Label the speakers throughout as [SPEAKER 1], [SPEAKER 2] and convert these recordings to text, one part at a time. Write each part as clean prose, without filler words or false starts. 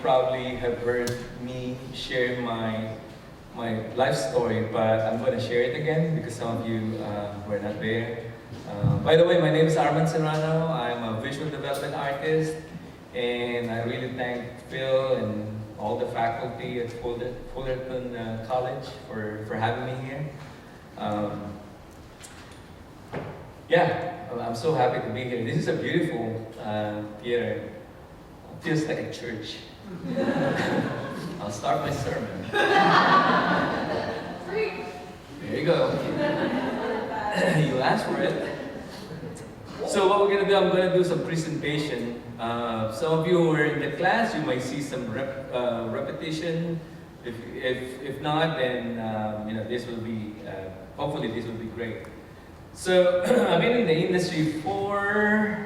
[SPEAKER 1] probably have heard me share my life story, but I'm going to share it again because some of you were not there. By the way, my name is Armand Serrano. I'm a visual development artist, and I really thank Phil and all the faculty at Fullerton College for having me here. Yeah, I'm so happy to be here. This is a beautiful theater. It feels like a church. I'll start my sermon. There you go. You asked for it. So what we're going to do, I'm going to do some presentation. Some of you who are in the class, you might see some repetition. If not, then this will be, hopefully this will be great. So I've been in the industry for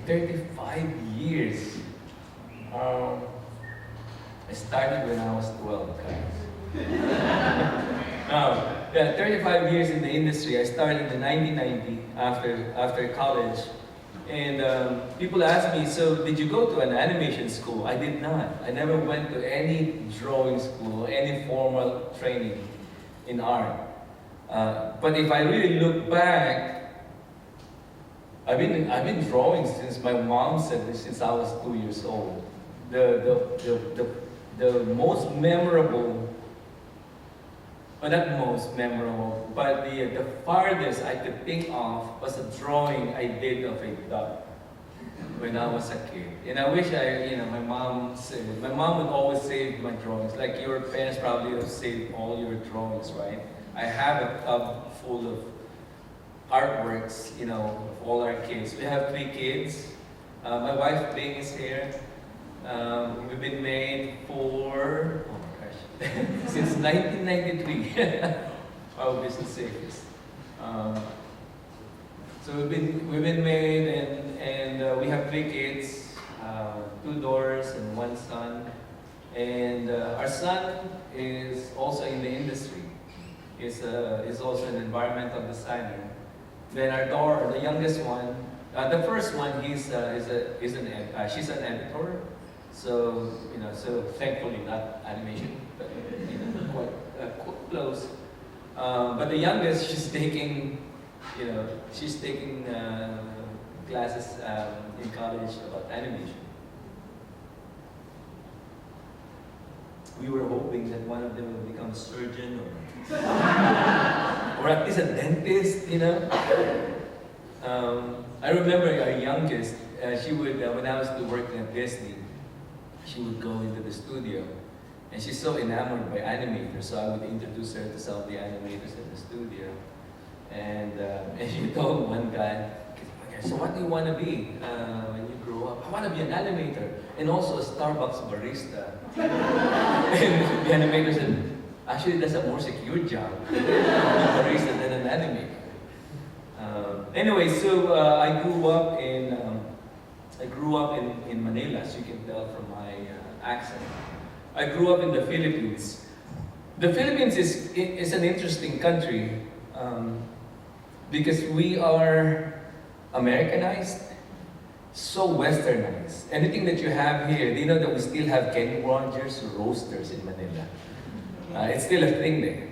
[SPEAKER 1] 35 years. I started when I was 12, guys. Yeah, 35 years in the industry. I started in 1990 after college. And people ask me, so did you go to an animation school? I did not. I never went to any drawing school, any formal training in art. But if I really look back, I've been drawing since my mom said this, since I was 2 years old. The most memorable, well, not most memorable, but the farthest I could think of was a drawing I did of a duck when I was a kid. And I wish my mom would always save my drawings. Like your parents probably have saved all your drawings, right? I have a tub full of artworks, of all our kids. We have 3 kids. My wife Bing is here. We've been married for, oh my gosh, since 1993. Our business safest. So we've been married and we have 3 kids, 2 daughters and 1 son. And our son is also in the industry. Is also an environmental designer. Then our daughter, the youngest one, the first one, she's an editor. So so thankfully not animation, but quite close. But the youngest, she's taking classes in college about animation. We were hoping that one of them would become a surgeon or at least a dentist, I remember our youngest, she would, when I was still working at Disney, she would go into the studio and she's so enamored by animators, so I would introduce her to some of the animators in the studio. And she told one guy, so what do you want to be when you grow up? I want to be an animator and also a Starbucks barista. And the animator said, actually that's a more secure job, barista than an animator. Anyway, so I grew up in Manila, as you can tell from my accent. I grew up in the Philippines. The Philippines is an interesting country because we are Americanized, so westernized. Anything that you have here, do you know that we still have Kenny Rogers roasters in Manila? It's still a thing there.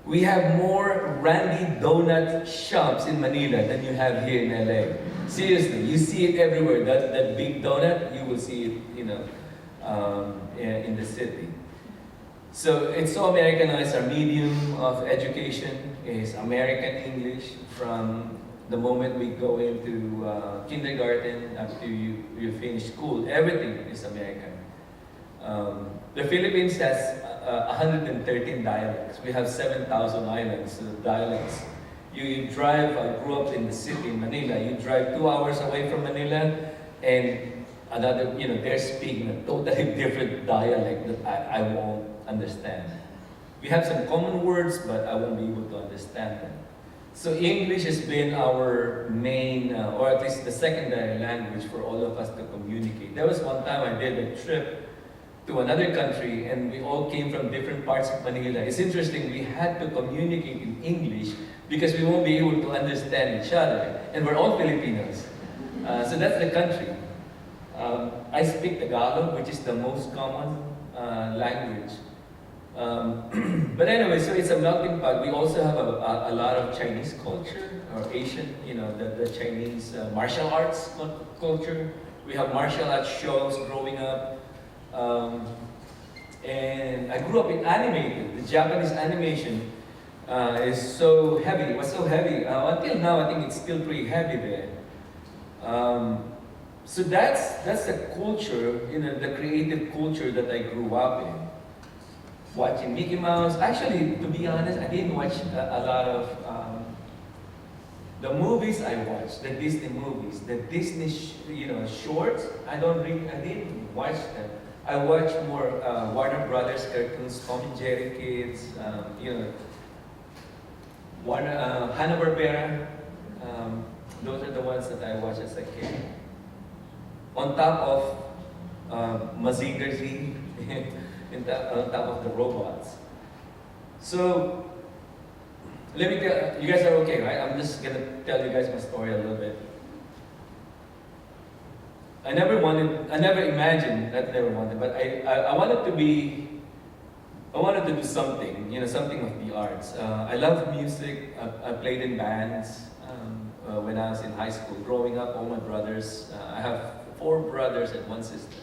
[SPEAKER 1] We have more Randy Donut shops in Manila than you have here in LA. Seriously, you see it everywhere. That big donut, you will see it, in the city. So it's so Americanized. Our medium of education is American English from the moment we go into kindergarten up to you finish school. Everything is American. The Philippines has 113 dialects. We have 7,000 islands, dialects. You drive, I grew up in the city in Manila, you drive 2 hours away from Manila and another, they're speaking a totally different dialect that I won't understand. We have some common words, but I won't be able to understand them. So English has been our main, or at least the secondary language for all of us to communicate. There was one time I did a trip to another country and we all came from different parts of Manila. It's interesting, we had to communicate in English because we won't be able to understand each other. And we're all Filipinos. So that's the country. I speak Tagalog, which is the most common language. But anyway, so it's a melting pot. We also have a lot of Chinese culture, or Asian, the Chinese martial arts culture. We have martial arts shows growing up. And I grew up in Animator. The Japanese animation is so heavy, was so heavy. Until now, I think it's still pretty heavy there. So that's the culture, the creative culture that I grew up in. Watching Mickey Mouse. Actually, to be honest, I didn't watch a lot of the movies I watched, the Disney movies, the Disney shorts. I didn't watch them. I watched more Warner Brothers cartoons, Tom and Jerry kids, Hanna-Barbera. Those are the ones that I watched as a kid. On top of Mazinger Z, on top of the robots. So, let me tell you guys are okay, right? I'm just gonna tell you guys my story a little bit. I never imagined, but I wanted to do something, something with the arts. I love music. I played in bands when I was in high school. Growing up, all my brothers, I have 4 brothers and 1 sister.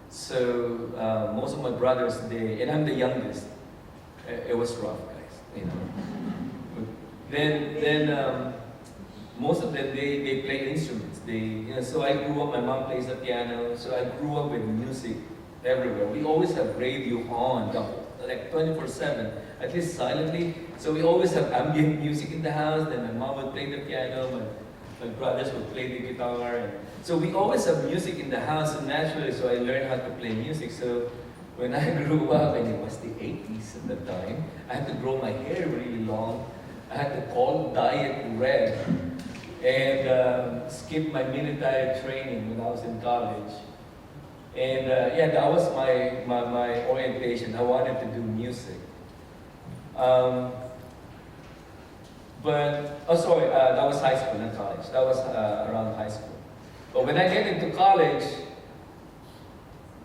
[SPEAKER 1] So most of my brothers, and I'm the youngest. It was rough, guys, Then most of them, they play instruments. So I grew up, my mom plays the piano, so I grew up with music everywhere. We always have radio on, like 24/7, at least silently. So we always have ambient music in the house, then my mom would play the piano, my brothers would play the guitar. And so we always have music in the house, and naturally, so I learned how to play music. So when I grew up, and it was the 80s at the time, I had to grow my hair really long. I had to dye it red, and skip my military training when I was in college. And that was my orientation. I wanted to do music. That was high school, not college. That was around high school. But when I get into college,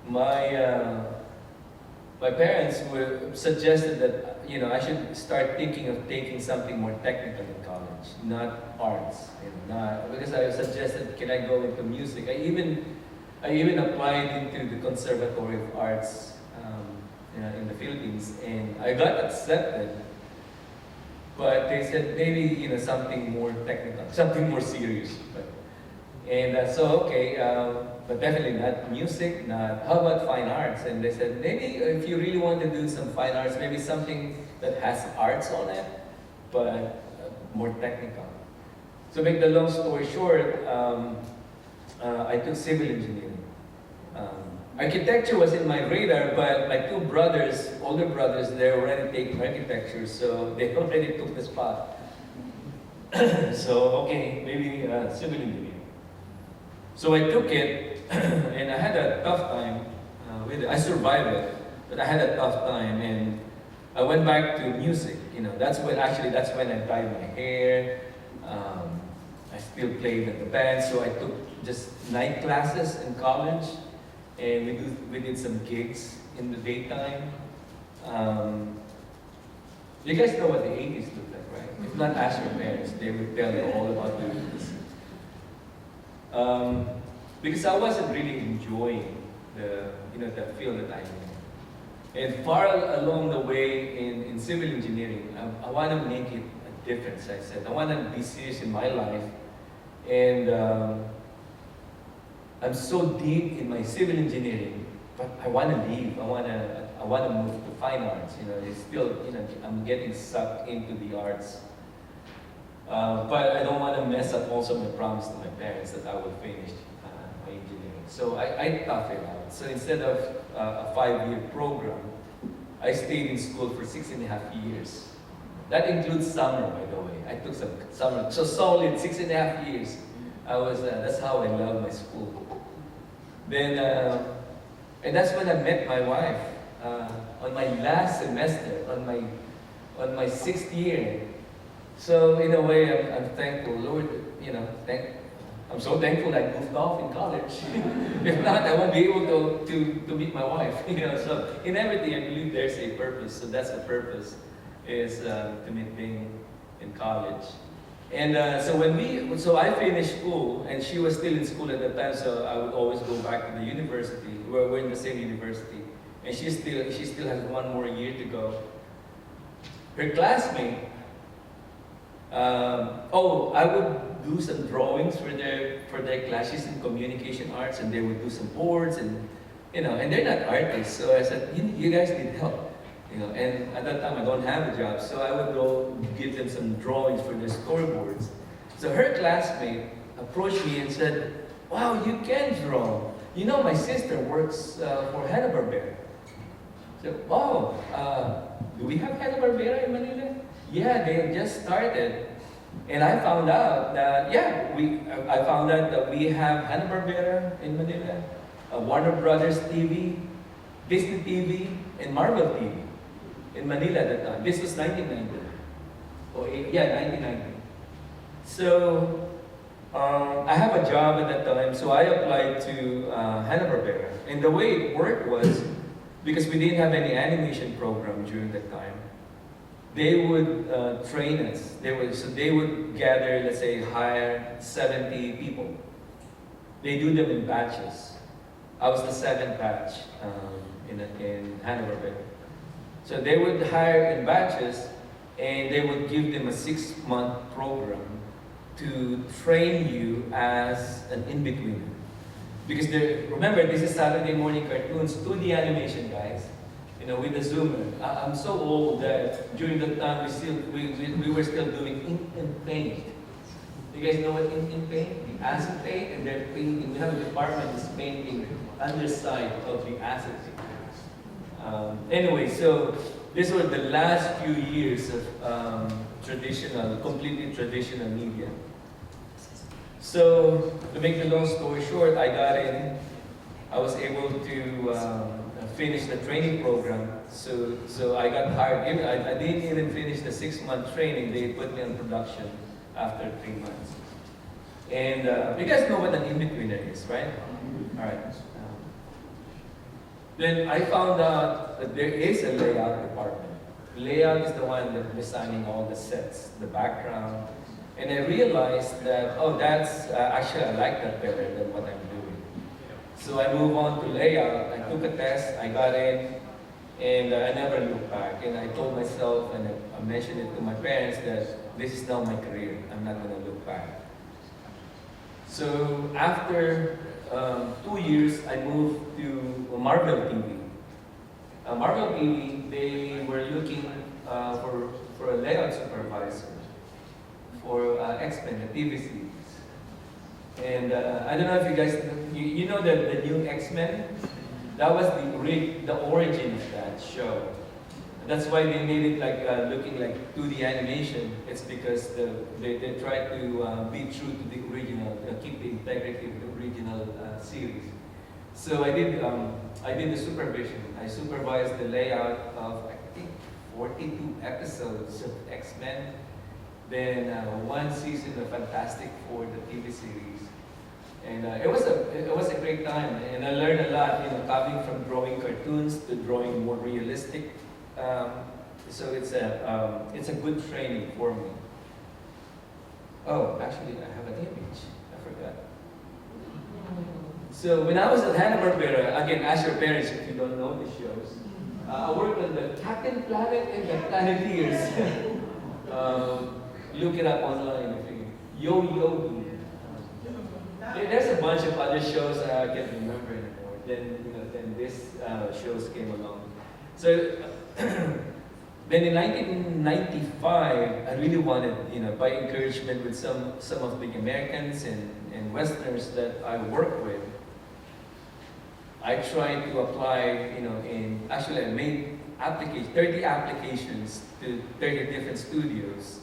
[SPEAKER 1] my parents suggested that I should start thinking of taking something more technical in college, not arts. Because I suggested, can I go into music? I even applied into the Conservatory of Arts in the Philippines, and I got accepted. But they said maybe something more technical, something more serious. But definitely not music, how about fine arts? And they said, maybe if you really want to do some fine arts, maybe something that has arts on it, but more technical. So make the long story short, I took civil engineering. Architecture was in my radar, but my 2 brothers, older brothers, they already taking architecture, so they already took the spot. So, okay, maybe civil engineering. So I took it, and I had a tough time with it. I survived it, but I had a tough time, and I went back to music. That's when I dyed my hair. I still played in the band, so I took just night classes in college, and we did some gigs in the daytime. You guys know what the 80s looked like, right? If not, ask your parents; they would tell you all about the 80s. Because I wasn't really enjoying the field that I'm in. And far along the way in civil engineering, I want to make it a difference. I said I want to be serious in my life, and I'm so deep in my civil engineering, but I want to leave. I want to move to fine arts. It's still I'm getting sucked into the arts. But I don't want to mess up also my promise to my parents that I will finish my engineering. So I tough it out. So instead of a 5-year program, I stayed in school for 6.5 years. That includes summer, by the way. I took some summer. So solid 6.5 years. That's how I love my school. Then, and that's when I met my wife on my last semester, on my 6th year. So in a way, I'm thankful, Lord. I'm so thankful I moved off in college. If not, I won't be able to meet my wife. So in everything, I believe there's a purpose. So that's the purpose, is to meet being in college. And so I finished school, and she was still in school at that time. So I would always go back to the university. We're in the same university, and she still has one more year to go. Her classmate. I would do some drawings for their classes in communication arts, and they would do some boards, and and they're not artists. So I said, you guys need help, And at that time I don't have a job, so I would go give them some drawings for their storyboards. So her classmate approached me and said, "Wow, you can draw. My sister works for Hanna-Barbera." So, "Wow, do we have Hanna-Barbera in Manila?" "Yeah, they just started." And I found out that, I found out that we have Hanna-Barbera in Manila, Warner Brothers TV, Disney TV, and Marvel TV in Manila at that time. This was 1990. 1990. So, I have a job at that time, so I applied to Hanna-Barbera. And the way it worked was, because we didn't have any animation program during that time, they would train us. They would gather, let's say, hire 70 people. They do them in batches. I was the 7th batch in Hanna-Barbera. So they would hire in batches, and they would give them a 6-month program to train you as an in-betweener. Because remember, this is Saturday morning cartoons, 2D animation, guys. With the zoomer. I'm so old that during that time we were still doing ink and paint. You guys know what ink and paint? The acid paint, and they're painting. We have a department that's painting underside of the acid paint. Anyway, so these were the last few years of completely traditional media. So to make the long story short, I got in. I was able to finish the training program. So I got hired. I didn't even finish the 6-month training. They put me on production after 3 months. And you guys know what an in-betweener is, right? All right. Then I found out that there is a layout department. Layout is the one that's designing all the sets, the background. And I realized that, that's actually, I like that better than what I'm doing. So I moved on to layout. I took a test, I got in, and I never looked back. And I told myself, and I mentioned it to my parents, that this is now my career. I'm not going to look back. So after 2 years, I moved to Marvel TV. Marvel TV, they were looking for a layout supervisor for X-Men, the TV series. And I don't know if you guys, you know the new X-Men? That was the origin of that show. That's why they made it like looking like 2D animation. It's because they tried to be true to the original, keep the integrity of the original series. So I did the supervision. I supervised the layout of, I think, 42 episodes of X-Men. Then 1 season of Fantastic Four, the TV series. And it was a great time, and I learned a lot, coming from drawing cartoons to drawing more realistic. So it's a good training for me. Oh, actually, I have an image. I forgot. So when I was at Hanna-Barbera, again, ask your parents if you don't know the shows. I worked on the Captain Planet and the Planeteers. Look it up online if you Yo-Yogi. There's a bunch of other shows I can't remember anymore. Then this shows came along. So then in 1995, I really wanted, by encouragement with some of the Americans and Westerners that I work with, I tried to apply, actually I made 30 applications to 30 different studios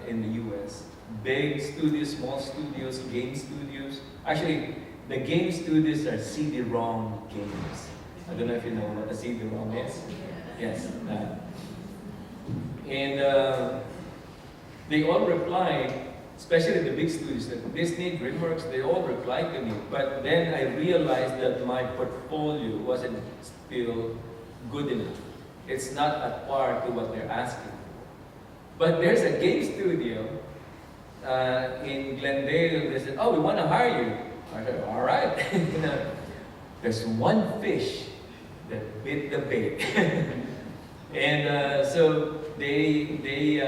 [SPEAKER 1] in the US. Big studios, small studios, game studios. Actually, the game studios are CD-ROM games. I don't know if you know what a CD-ROM is. Yes, that. And they all replied, especially the big studios like Disney, DreamWorks, they all replied to me. But then I realized that my portfolio wasn't still good enough. It's not at par to what they're asking. But there's a game studio in Glendale. They said, "Oh, we want to hire you." I said, "All right." There's one fish that bit the bait. And so they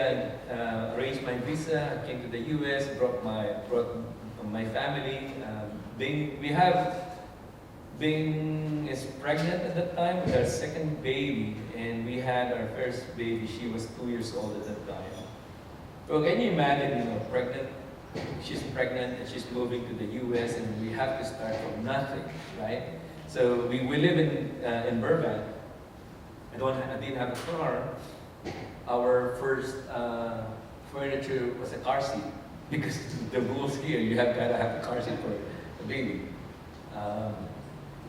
[SPEAKER 1] arranged my visa. I came to the U.S. Brought my family. Bing is pregnant at that time with our second baby, and we had our first baby. She was 2 years old at that time. So can you imagine, pregnant? She's pregnant and she's moving to the U.S. and we have to start from nothing, right? So we live in Burbank. I didn't have a car. Our first furniture was a car seat because the rules here, you gotta have a car seat for the baby.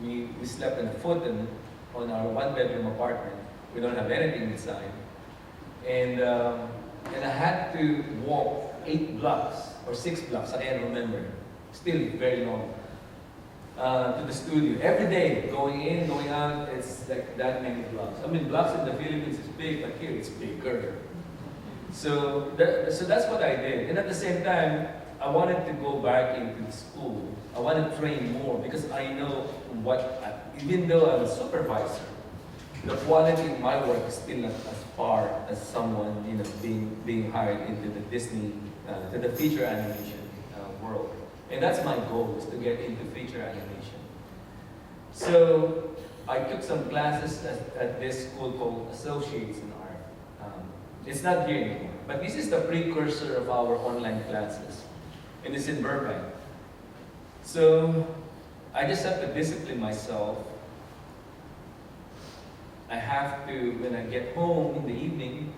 [SPEAKER 1] We slept in a futon on our one-bedroom apartment. We don't have anything inside. And I had to walk 8 blocks or 6 blocks, I can't remember. Still very long. To the studio. Every day, going in, going out, it's like that many blocks. I mean, blocks in the Philippines is big, but here it's bigger. So that's what I did. And at the same time, I wanted to go back into the school. I want to train more because I know even though I'm a supervisor, the quality of my work is still not as far as someone being hired into the Disney, to the feature animation world. And that's my goal, is to get into feature animation. So I took some classes at this school called Associates in Art. It's not here anymore, but this is the precursor of our online classes. And it's in Burbank. So I just have to discipline myself. I have to, when I get home in the evening,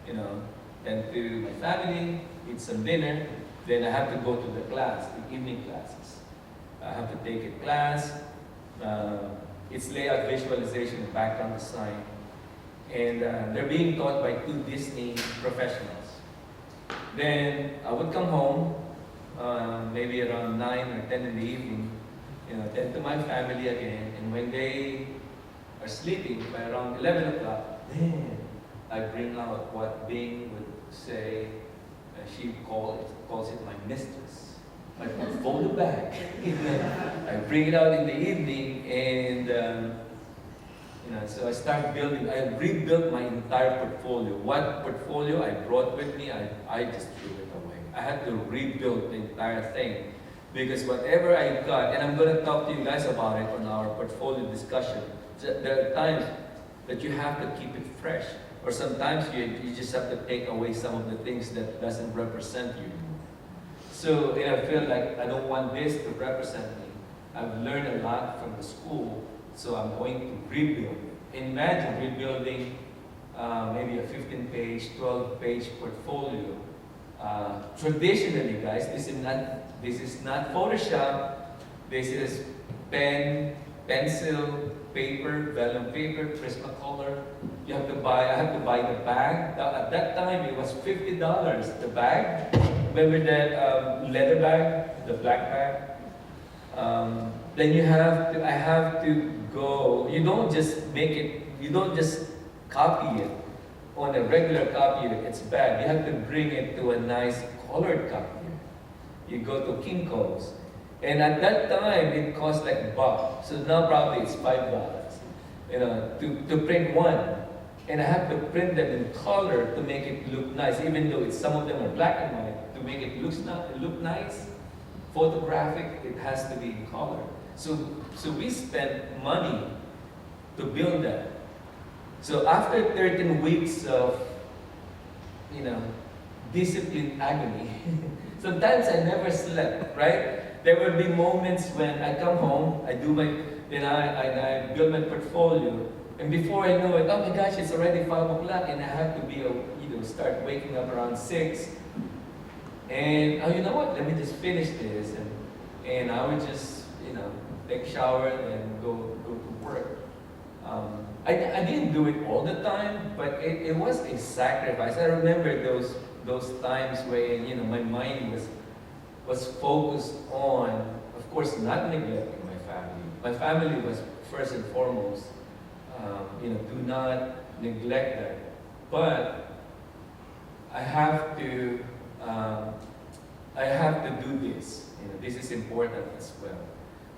[SPEAKER 1] tend to my family, eat some dinner, then I have to go to the class, the evening classes. I have to take a class. It's layout visualization and background design. And they're being taught by 2 Disney professionals. Then I would come home, maybe around 9 or 10 in the evening, tend to my family again. And when they are sleeping by around 11 o'clock, then I bring out what Bing would say. She calls it my mistress. My portfolio bag. I bring it out in the evening, and so I start building. I rebuilt my entire portfolio. What portfolio I brought with me, I just threw it away. I had to rebuild the entire thing because whatever I got, and I'm going to talk to you guys about it on our portfolio discussion. There are times that you have to keep it fresh. Or sometimes you just have to take away some of the things that doesn't represent you. So I feel like I don't want this to represent me. I've learned a lot from the school, so I'm going to rebuild. Imagine rebuilding maybe a 15-page, 12-page portfolio. Traditionally, guys, this is not Photoshop. This is pen, pencil, paper, vellum paper, Prismacolor. I have to buy the bag. At that time, it was $50, the bag. Remember that leather bag, the black bag? Then I have to go, you don't just copy it on a regular copier, it's bad. You have to bring it to a nice colored copier. You go to Kinko's. And at that time, it cost like $1. So now probably it's $5, to print one. And I have to print them in color to make it look nice, even though some of them are black and white. To make it look nice, photographic, it has to be in color. So we spent money to build that. So after 13 weeks of, discipline agony, sometimes I never slept, right? There will be moments when I come home, I build my portfolio, and before I know it, oh my gosh, it's already 5 o'clock, and I have to start waking up around 6. And you know what? Let me just finish this, and I would just take a shower and go to work. I didn't do it all the time, but it was a sacrifice. I remember those times when, you know, my mind was focused on, of course, not neglecting my family. My family was first and foremost. You know, do not neglect that. But I have to do this. You know, this is important as well.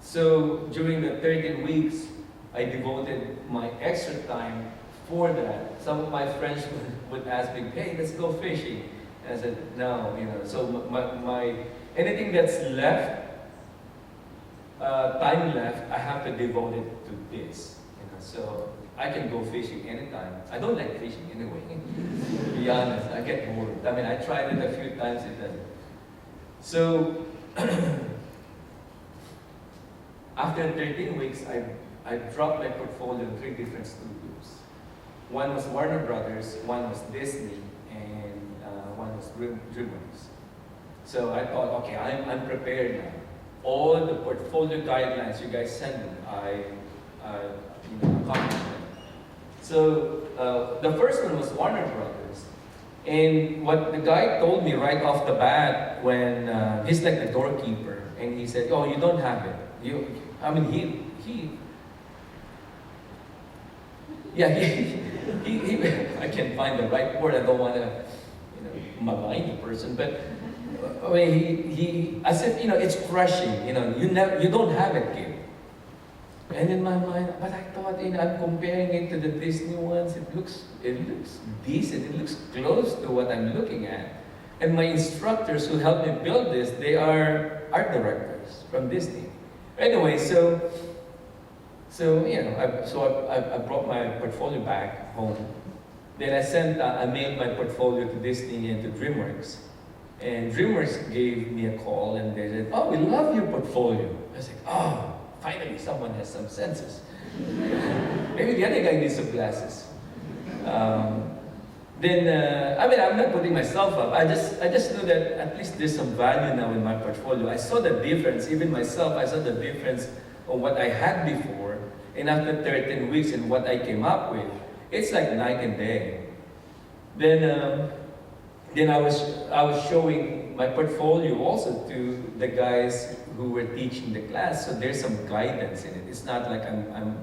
[SPEAKER 1] So during the 13 weeks, I devoted my extra time for that. Some of my friends would ask me, "Hey, let's go fishing." And I said, "No, you know." So my anything that's left, time left, I have to devote it to this. You know, so I can go fishing anytime. I don't like fishing anyway. To be honest, I get bored. I mean, I tried it a few times. It doesn't. So after 13 weeks, I dropped my portfolio in 3 different studios. One was Warner Brothers, one was Disney, and one was DreamWorks. So I thought, okay, I'm prepared now. All the portfolio guidelines you guys sent me, I accomplished them. So the first one was Warner Brothers. And what the guy told me right off the bat when he's like the doorkeeper, and he said, "Oh, you don't have it." I can't find the right word. I don't want to, malign the person, but I mean, he as if, it's crushing. You don't have it, kid. And in my mind, but I thought, I'm comparing it to the Disney ones. It looks decent. It looks close to what I'm looking at. And my instructors who helped me build this, they are art directors from Disney. Anyway, so I brought my portfolio back home. Then I mailed my portfolio to Disney and to DreamWorks. And DreamWorks gave me a call and they said, "Oh, we love your portfolio." I was like, "Oh, finally someone has some senses." Maybe the other guy needs some glasses. I'm not putting myself up. I just knew that at least there's some value now in my portfolio. I saw the difference, even myself, I saw the difference of what I had before, and after 13 weeks and what I came up with, it's like night and day. Then I was showing my portfolio also to the guys who were teaching the class, so there's some guidance in it. It's not like I'm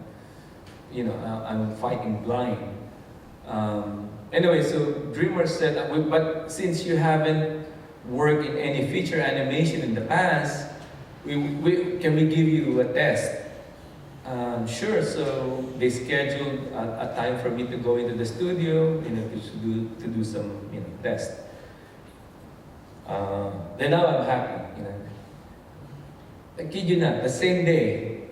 [SPEAKER 1] fighting blind. Anyway, so DreamWorks said, "But since you haven't worked in any feature animation in the past, can we give you a test?" Sure. So they scheduled a time for me to go into the studio, to do some, test. Then now I'm happy, I kid you not, the same day,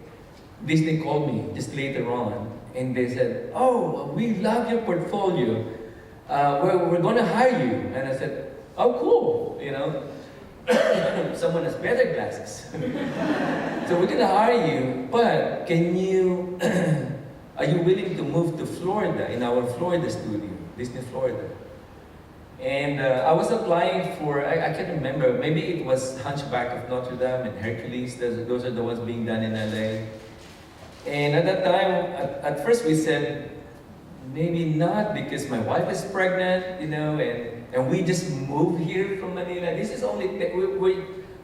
[SPEAKER 1] Disney called me just later on, and they said, "Oh, we love your portfolio. We're going to hire you." And I said, "Oh, cool, someone has better glasses." "So we're going to hire you, but are you willing to move to Florida, in our Florida studio, Disney Florida?" And I was applying for, I can't remember, maybe it was Hunchback of Notre Dame and Hercules. Those are the ones being done in LA. And at that time, at first we said, maybe not, because my wife is pregnant, and we just moved here from Manila. This is only,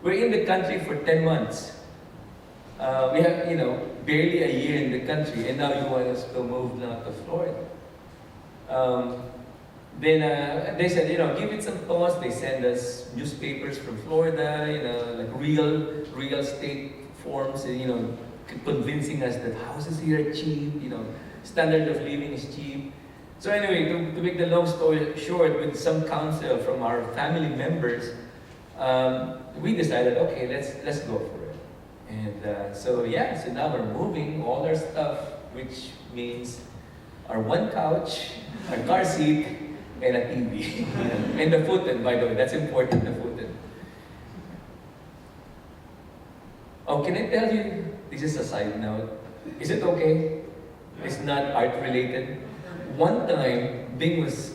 [SPEAKER 1] we're in the country for 10 months. We have, barely a year in the country, and now you want us to move now to Florida. Then they said, give it some thought. They send us newspapers from Florida, like real estate forms, convincing us that houses here are cheap, standard of living is cheap. So anyway, to make the long story short, with some counsel from our family members, we decided, okay, let's go for it. And so now we're moving all our stuff, which means our one couch, our car seat, and a TV. And the futon, by the way, that's important, the futon. Oh, can I tell you, this is a side note. Is it okay? It's not art related. One time, Bing was...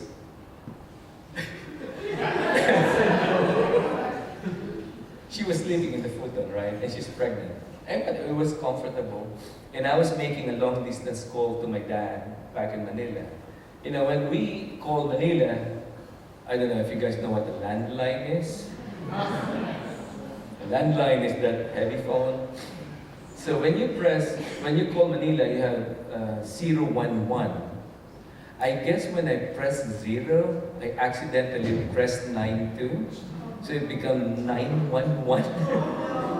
[SPEAKER 1] she was sleeping in the futon, right? And she's pregnant. And it was comfortable. And I was making a long distance call to my dad back in Manila. When we called Manila, I don't know if you guys know what the landline is. The landline is that heavy phone. So when you call Manila, you have 011. I guess when I press 0, I accidentally pressed 92. So it became 911.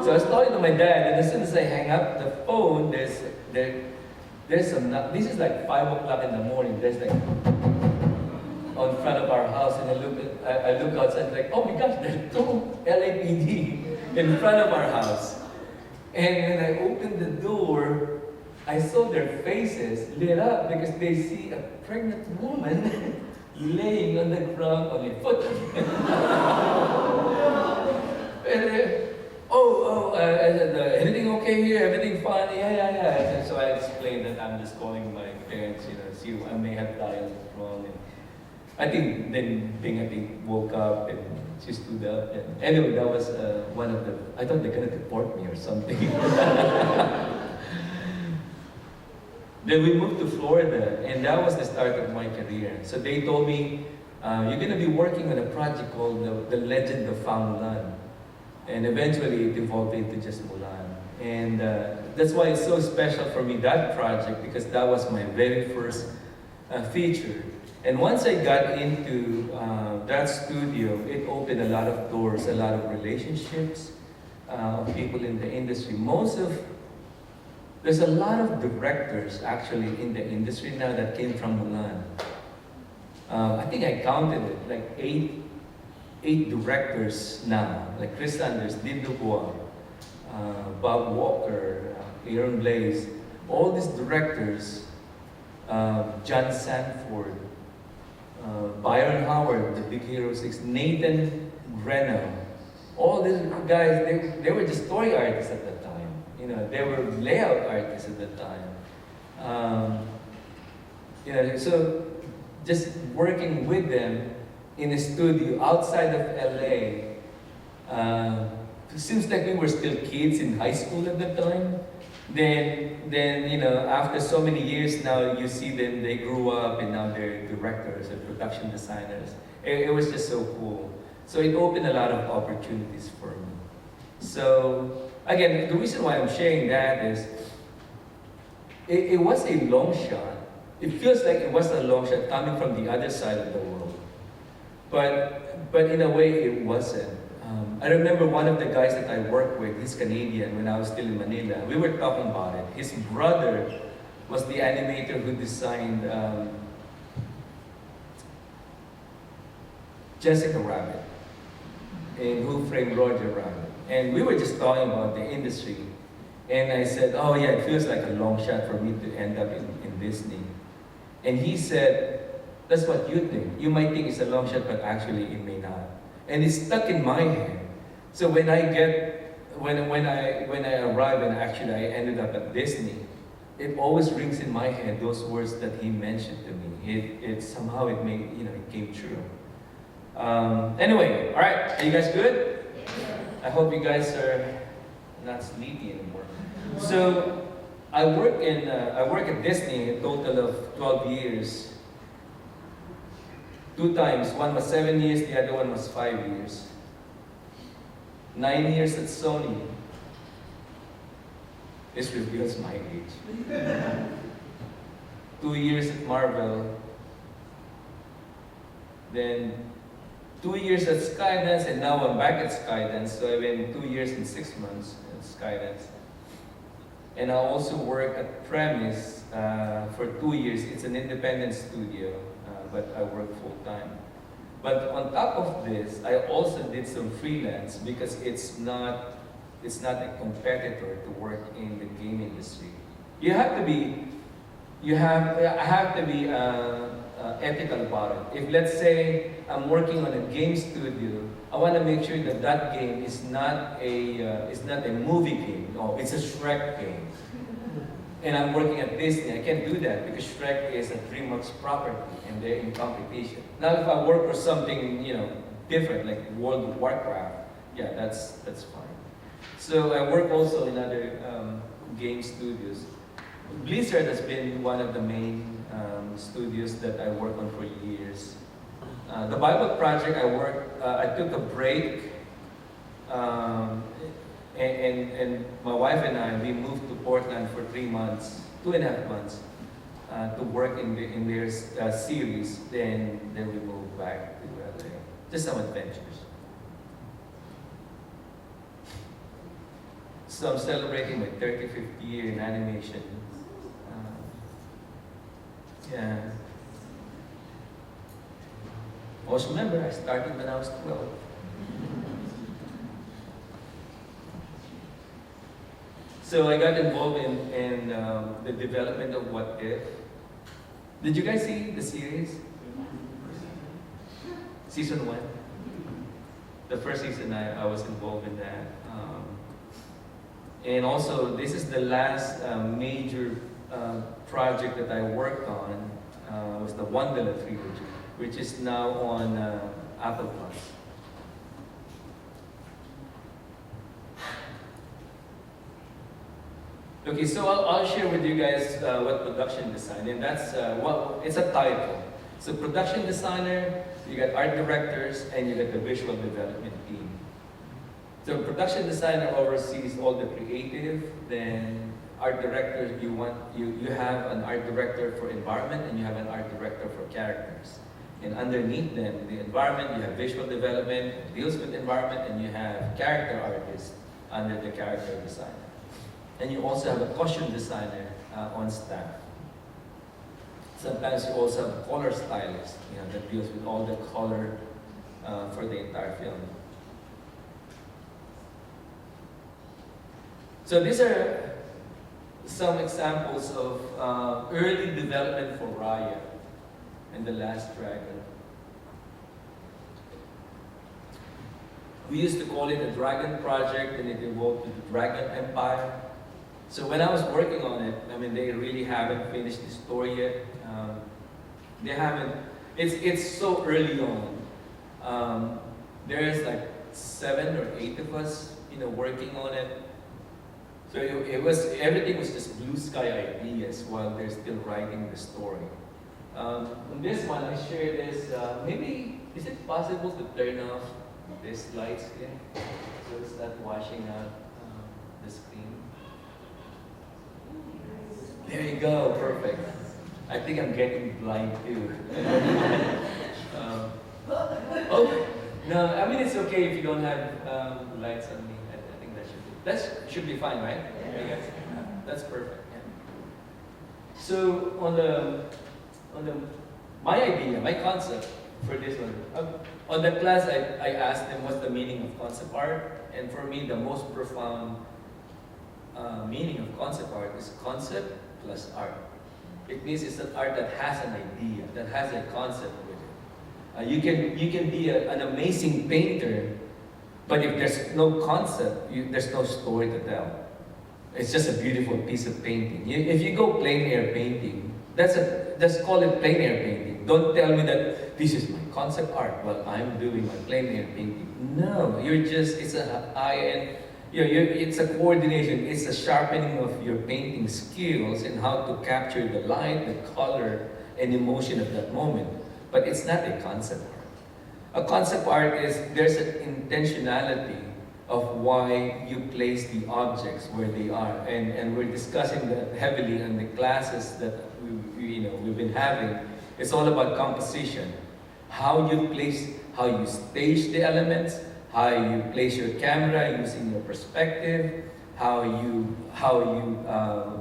[SPEAKER 1] So I was talking to my dad, and as soon as I hang up the phone, there's some, this is like 5 o'clock in the morning, there's like, on front of our house, and I look outside, like, oh my gosh, there's 2 LAPD in front of our house. And when I opened the door, I saw their faces lit up because they see a pregnant woman laying on the ground on a foot. I said, anything okay here? Everything fine? Yeah. So I explained that I'm just calling my parents, see, I may have dialed wrong. And I think then Bing woke up and she stood up. And anyway, that was one of the, I thought they're going to deport me or something. Then we moved to Florida, and that was the start of my career. So they told me, you're going to be working on a project called The Legend of Mulan. And eventually it evolved into just Mulan. And that's why it's so special for me, that project, because that was my very first feature. And once I got into that studio, it opened a lot of doors, a lot of relationships of people in the industry. There's a lot of directors actually in the industry now that came from Mulan. I think I counted it, like eight directors now, like Chris Sanders, Did Dubois, Bob Walker, Aaron Blaze, all these directors, John Sanford, Byron Howard, the Big Hero 6, Nathan Greno, all these guys, they were just story artists at the time. They were layout artists at the time. So just working with them in a studio outside of LA, it seems like we were still kids in high school at the time. Then after so many years now, you see them, they grew up and now they're directors and production designers. It was just so cool. So it opened a lot of opportunities for me. So again, the reason why I'm sharing that is, it was a long shot. It feels like it was a long shot coming from the other side of the world. But in a way, it wasn't. I remember one of the guys that I worked with, he's Canadian, when I was still in Manila. We were talking about it. His brother was the animator who designed Jessica Rabbit and Who Framed Roger Rabbit. And we were just talking about the industry. And I said, oh yeah, it feels like a long shot for me to end up in Disney. And he said, that's what you think. You might think it's a long shot, but actually it may not. And it's stuck in my head. So when I arrived and actually I ended up at Disney, it always rings in my head those words that he mentioned to me. It somehow it came true. Anyway, all right, are you guys good? I hope you guys are not sleepy anymore. So I work at Disney a total of 12 years. 2 times. One was 7 years, the other one was 5 years. 9 years at Sony. This reveals my age. 2 years at Marvel. Then 2 years at Skydance, and now I'm back at Skydance. So I've been 2 years and 6 months at Skydance. And I also work at Premise for 2 years. It's an independent studio, but I work full time. But on top of this, I also did some freelance because it's not a competitor to work in the game industry. I have to be ethical about it. If let's say I'm working on a game studio, I want to make sure that that game is not a movie game. No, it's a Shrek game. And I'm working at Disney, I can't do that because Shrek is a DreamWorks property and they're in competition. Now if I work for something, different, like World of Warcraft, yeah, that's fine. So I work also in other game studios. Blizzard has been one of the main studios that I work on for years. The Bible project I took a break, and my wife and I, we moved to Portland for 3 months, 2.5 months, to work in their series. Then we moved back to LA. Just some adventures. So I'm celebrating my 35th year in animation. Yeah. Also remember, I started when I was 12. So I got involved in the development of What If. Did you guys see the series? Season 1? The first season I was involved in that. And also, this is the last major project that I worked on, was the Wonderland trilogy, which is now on Apple Plus. Okay, so I'll share with you guys what production design, and that's it's a title. So production designer, you got art directors, and you got the visual development team. So production designer oversees all the creative, then art directors, you have an art director for environment and you have an art director for characters. And underneath them, the environment, you have visual development, deals with environment, and you have character artists under the character designer. And you also have a costume designer on staff. Sometimes you also have a color stylist, that deals with all the color for the entire film. So these are some examples of early development for Raya and the Last Dragon. We used to call it a Dragon Project, and it evolved to the Dragon Empire. So when I was working on it, they really haven't finished the story yet. They haven't. It's so early on. There's like 7 or 8 of us, working on it. So everything was just blue sky ideas while they're still writing the story. On this one, I share this. Maybe is it possible to turn off this lights here so it's not washing out the screen? There you go, perfect. I think I'm getting blind too. Oh, no, it's okay if you don't have lights on me. I think that should be fine, right? Yeah. That's perfect. Yeah. So my idea, my concept for this one, on the class I asked them what's the meaning of concept art, and for me the most profound meaning of concept art is concept plus art. It means it's an art that has an idea, that has a concept with it. You can be an amazing painter, but if there's no concept, there's no story to tell. It's just a beautiful piece of painting. If you go plein air painting, just call it plein air painting. Don't tell me that this is my concept art while I'm doing my plein air painting. No, it's a high-end. It's a coordination, it's a sharpening of your painting skills and how to capture the light, the color, and emotion of that moment. But it's not a concept art. A concept art is, there's an intentionality of why you place the objects where they are. And we're discussing that heavily in the classes that we've been having. It's all about composition. How you stage the elements, how you place your camera using your perspective, how you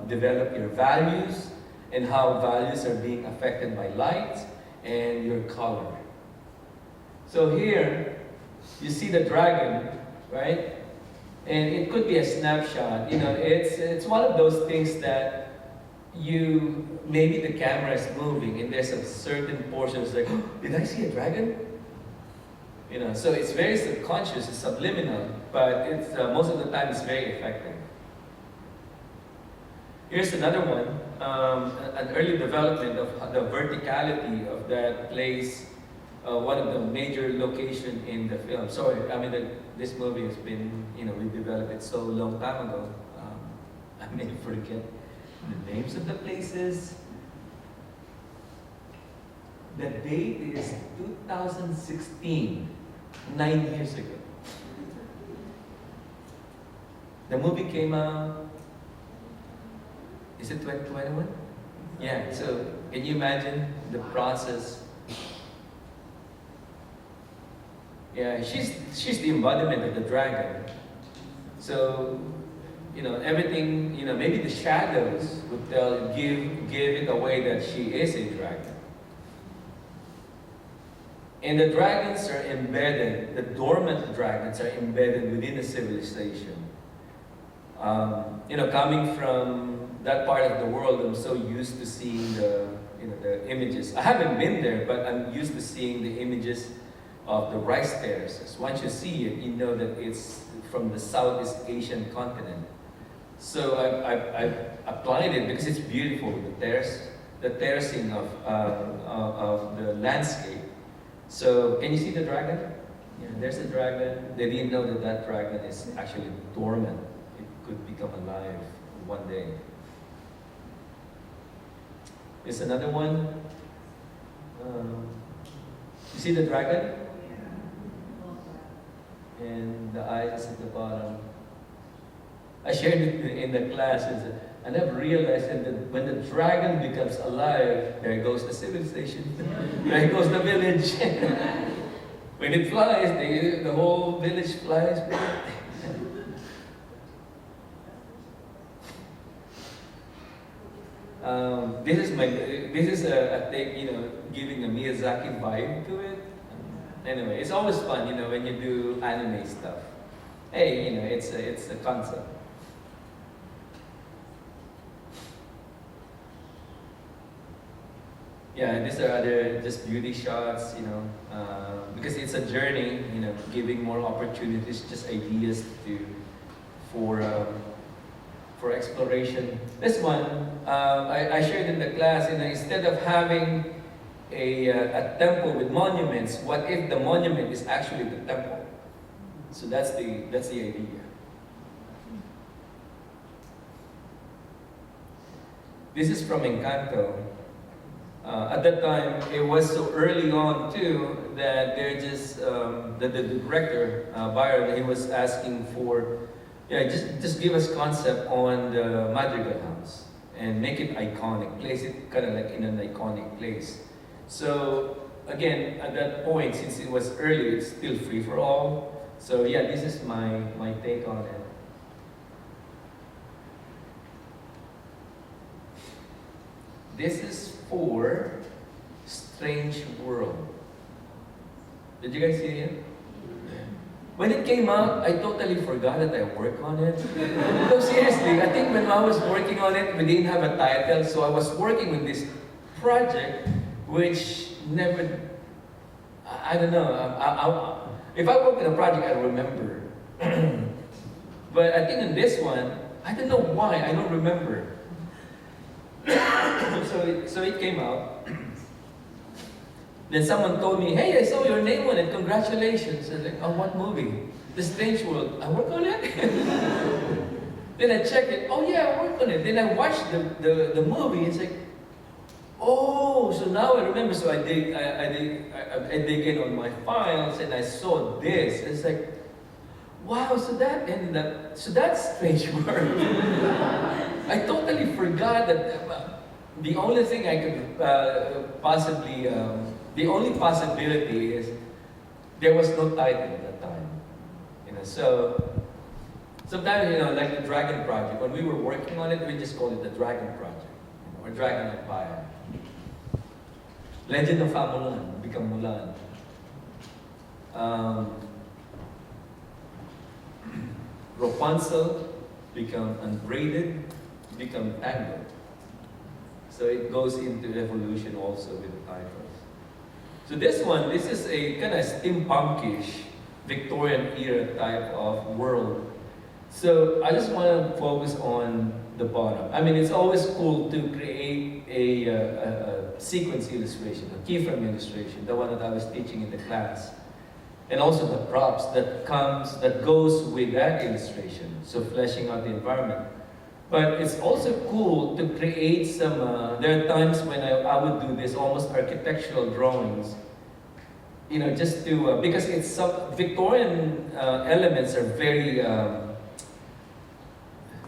[SPEAKER 1] develop your values, and how values are being affected by light and your color. So here, you see the dragon, right? And it could be a snapshot. It's one of those things that maybe the camera is moving and there's a certain portion that's like, oh, did I see a dragon? So it's very subconscious, it's subliminal, but it's most of the time it's very effective. Here's another one, an early development of the verticality of that place, one of the major locations in the film. Sorry, this movie has been, we developed it so long time ago. I may forget the names of the places. The date is 2016, 9 years ago. The movie came out, is it 2021? Yeah, so can you imagine the process? Yeah, she's the embodiment of the dragon. So, everything, maybe the shadows would give it away that she is a dragon. And the dragons are embedded, the dormant dragons are embedded within a civilization. Coming from that part of the world, I'm so used to seeing the images. I haven't been there, but I'm used to seeing the images of the rice terraces. Once you see it, you know that it's from the Southeast Asian continent. So I've applied it because it's beautiful, the terracing of the landscape. So can you see the dragon? Yeah, there's a dragon. They didn't know that dragon is actually dormant. It could become alive one day. There's another one. You see the dragon? And the eyes at the bottom. I shared it in the classes, and I've realized that when the dragon becomes alive, there goes the civilization, there goes the village. When it flies, the whole village flies. This is a thing, giving a Miyazaki vibe to it. Anyway, it's always fun, when you do anime stuff. Hey, it's a concept. Yeah, these are other just beauty shots, because it's a journey, giving more opportunities, just ideas for exploration. This one, I shared in the class, instead of having a temple with monuments, what if the monument is actually the temple? So that's the idea. This is from Encanto. At that time, it was so early on too that they're just the director Byron, he was asking for just give us concept on the Madrigal house and make it iconic, place it kind of like in an iconic place. So again, at that point, since it was early, it's still free for all. So yeah, this is my take on it. This is for Strange World. Did you guys see it? When it came out, I totally forgot that I worked on it. No, seriously, I think when I was working on it, we didn't have a title, so I was working with this project, which never, I don't know, if I work on a project, I remember. But I think in this one, I don't know why, I don't remember. So it came out. Then someone told me, hey, I saw your name on it, congratulations. I was like, oh, what movie? The Strange World. I work on it? Then I checked it, oh yeah, I worked on it. Then I watched the movie, it's like, oh, so now I remember. So I dig in on my files and I saw this. It's like, wow, so that ended up, so that's Strange World. I totally forgot that the only thing I could possibly, the only possibility is there was no title at that time. So sometimes, like the Dragon Project, when we were working on it, we just called it the Dragon Project, or Dragon Empire. Legend of Mulan, become Mulan. Rapunzel, become unbraided, become tangled. So it goes into evolution also with the titles. So this is a kind of steampunkish Victorian era type of world. So I just want to focus on the bottom. I mean, it's always cool to create a sequence illustration, a keyframe illustration, the one that I was teaching in the class. And also the props that goes with that illustration, so fleshing out the environment. But it's also cool to create some, there are times when I would do this almost architectural drawings, just to, because it's some Victorian elements are very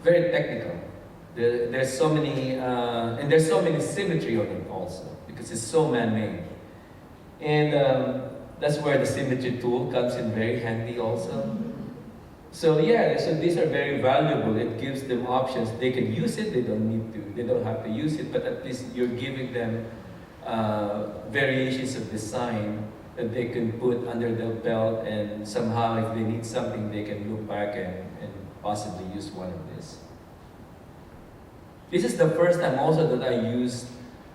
[SPEAKER 1] technical. There's so many, and there's so many symmetry on it also, because it's so man-made. And that's where the symmetry tool comes in very handy also. So yeah, so these are very valuable. It gives them options. They can use it, they don't need to, they don't have to use it, but at least you're giving them variations of design that they can put under their belt, and somehow if they need something, they can look back and possibly use one of this. This is the first time also that I used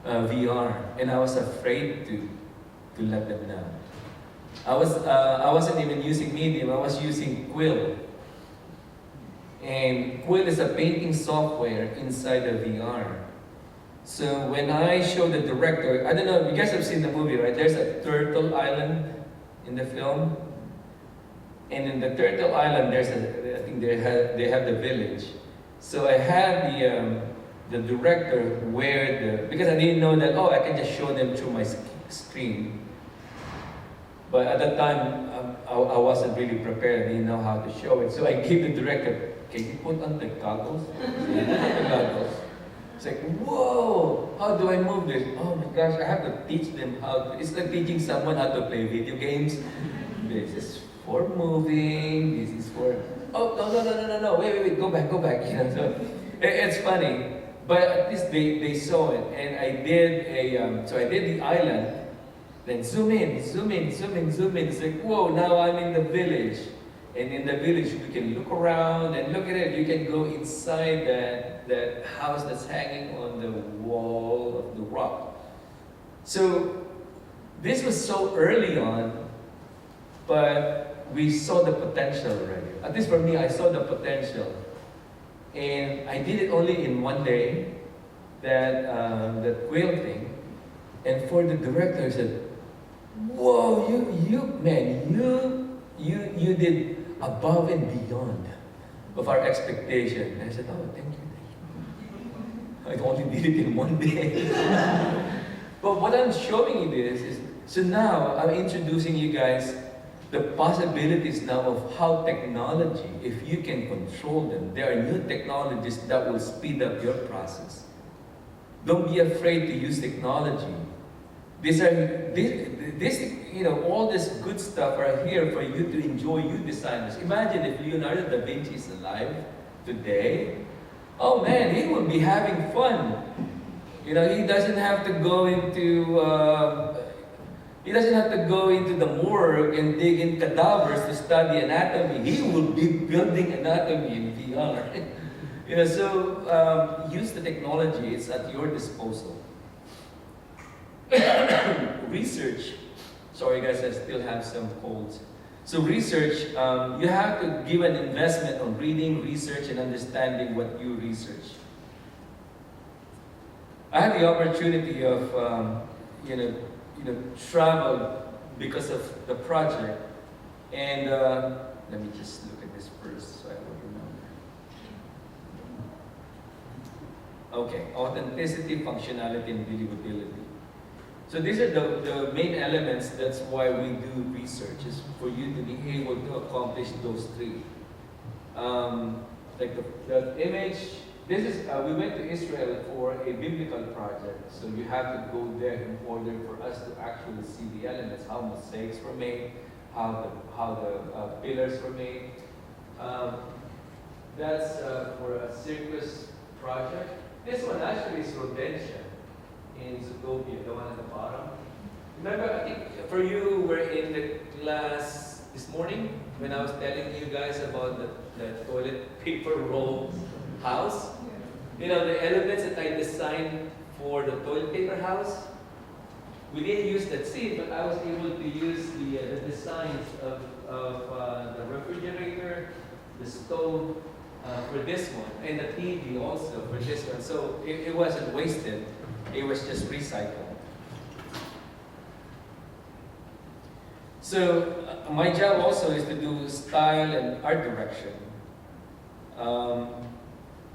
[SPEAKER 1] VR, and I was afraid to let them know. I wasn't even using Medium, I was using Quill. And Quill is a painting software inside the VR. So when I show the director, I don't know, you guys have seen the movie, right? There's a turtle island in the film. And in the turtle island, I think they have the village. So I had the director wear because I didn't know that, I can just show them through my screen. But at that time, I wasn't really prepared. I didn't know how to show it. So I gave the director, can you put on the goggles? The goggles. It's like, whoa, how do I move this? Oh my gosh, I have to teach them how to. It's like teaching someone how to play video games. This is for moving, this is for, no, wait, go back. So it's funny. But at least they saw it. And I did so I did the island. Then zoom in. It's like, whoa, now I'm in the village. And in the village, we can look around and look at it. You can go inside that house that's hanging on the wall of the rock. So this was so early on, but we saw the potential already. At least for me, I saw the potential. And I did it only in one day, that Quill thing. And for the director, I said, whoa, you did above and beyond of our expectation. And I said, oh, thank you. I only did it in one day. But what I'm showing you is, so now I'm introducing you guys the possibilities now of how technology, if you can control them, there are new technologies that will speed up your process. Don't be afraid to use technology. All this good stuff are here for you to enjoy, you designers. Imagine if Leonardo da Vinci is alive today. Oh man, he would be having fun. He doesn't have to go into the morgue and dig in cadavers to study anatomy. He will be building anatomy in VR. So use the technology, it's at your disposal. Research. Sorry guys, I still have some colds. So research, you have to give an investment on reading, research, and understanding what you research. I had the opportunity of, travel because of the project. And let me just look at this first so I will remember. Okay, authenticity, functionality, and believability. So these are the main elements. That's why we do research, is for you to be able to accomplish those three. Like the image, this is, we went to Israel for a biblical project. So you have to go there in order for us to actually see the elements, how mosaics were made, how the pillars were made. That's for a circus project. This one actually is Rodentia in Zootopia, the one at the bottom. Remember, I think for you, were in the class this morning when I was telling you guys about the toilet paper roll house. The elements that I designed for the toilet paper house. We didn't use that seat, but I was able to use the designs of the refrigerator, the stove, for this one, and the TV also for this one. So it wasn't wasted, it was just recycled. So my job also is to do style and art direction.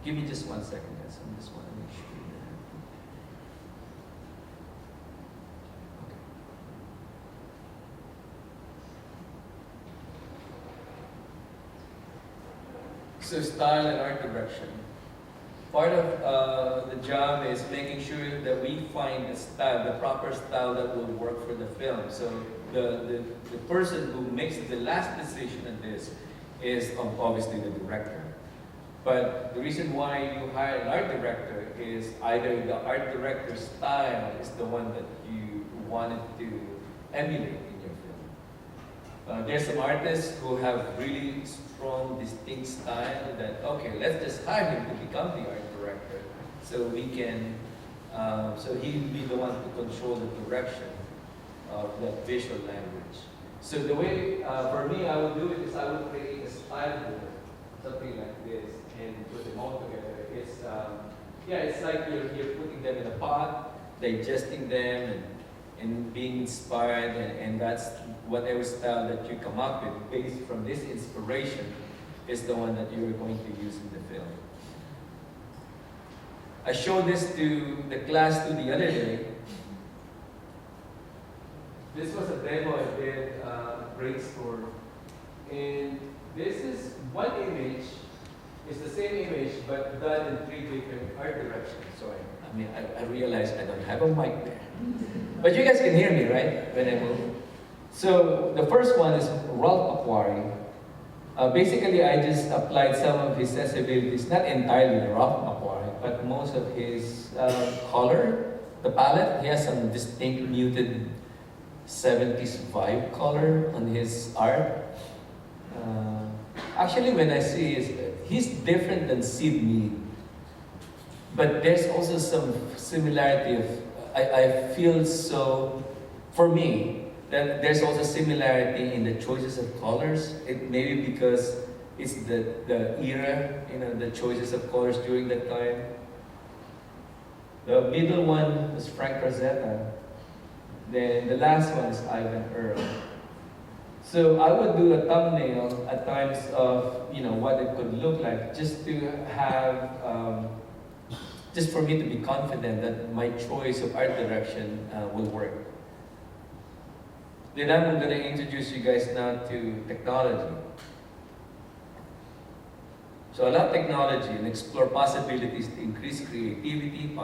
[SPEAKER 1] Give me just 1 second, guys. I just want to make sure you're happy. Okay. So style and art direction. Part of the job is making sure that we find the style, the proper style that will work for the film. So the person who makes the last decision on this is obviously the director. But the reason why you hire an art director is either the art director's style is the one that you wanted to emulate in your film. There's some artists who have really strong, distinct style that, okay, let's just hire him to become the art director so we can, so he'll be the one to control the direction of that visual language. So the way, for me, I would do it is I would create a style board, something like this, and put them all together. It's, yeah, it's like you're putting them in a pot, digesting them, and being inspired, and that's whatever style that you come up with based from this inspiration is the one that you're going to use in the film. I showed this to the class the other day. This was a demo I did, brainstorm, and this is one image. It's the same image, but done in 3 different art directions. So I realized I don't have a mic there. But you guys can hear me, right? When I move. So the first one is Ralph Aquari. Basically, I just applied some of his sensibilities, not entirely Ralph Aquari, but most of his color, the palette. He has some distinct muted 70s vibe color on his art. Actually, when I see he's different than Sid Mead, but there's also some similarity of, I feel so, for me, that there's also similarity in the choices of colors. It may be because it's the era, the choices of colors during that time. The middle one was Frank Rosetta. Then the last one is Ivan Earl. So I would do a thumbnail at times of what it could look like, just to have, just for me to be confident that my choice of art direction will work. Then I'm going to introduce you guys now to technology. So I love technology and explore possibilities to increase creativity,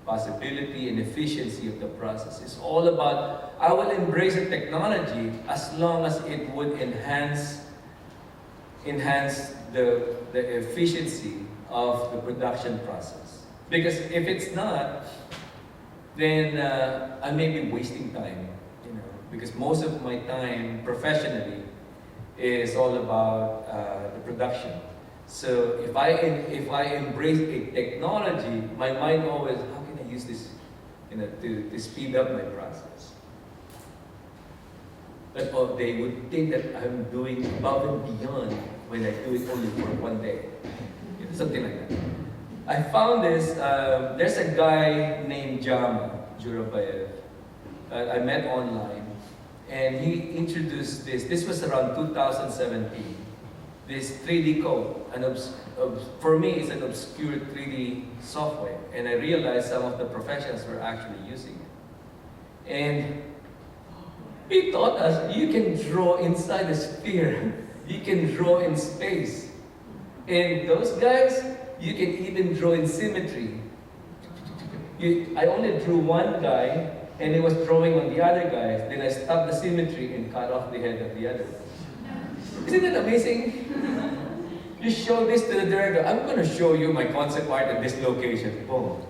[SPEAKER 1] possibility and efficiency of the process. It's all about, I will embrace the technology as long as it would enhance the efficiency of the production process. Because if it's not, then I may be wasting time, because most of my time professionally is all about the production. So if I embrace a technology, my mind always, how can I use this to speed up my process? But they would think that I'm doing above and beyond when I do it only for one day. Something like that. I found this, there's a guy named Jama Jurabayev I met online, and he introduced this. This was around 2017. This 3D code, for me, it's an obscure 3D software, and I realized some of the professionals were actually using it. And he taught us you can draw inside a sphere, you can draw in space, and those guys, you can even draw in symmetry. I only drew one guy, and he was drawing on the other guys. Then I stopped the symmetry and cut off the head of the other one. Isn't that amazing? You show this to the director. I'm going to show you my concept art at this location. Boom.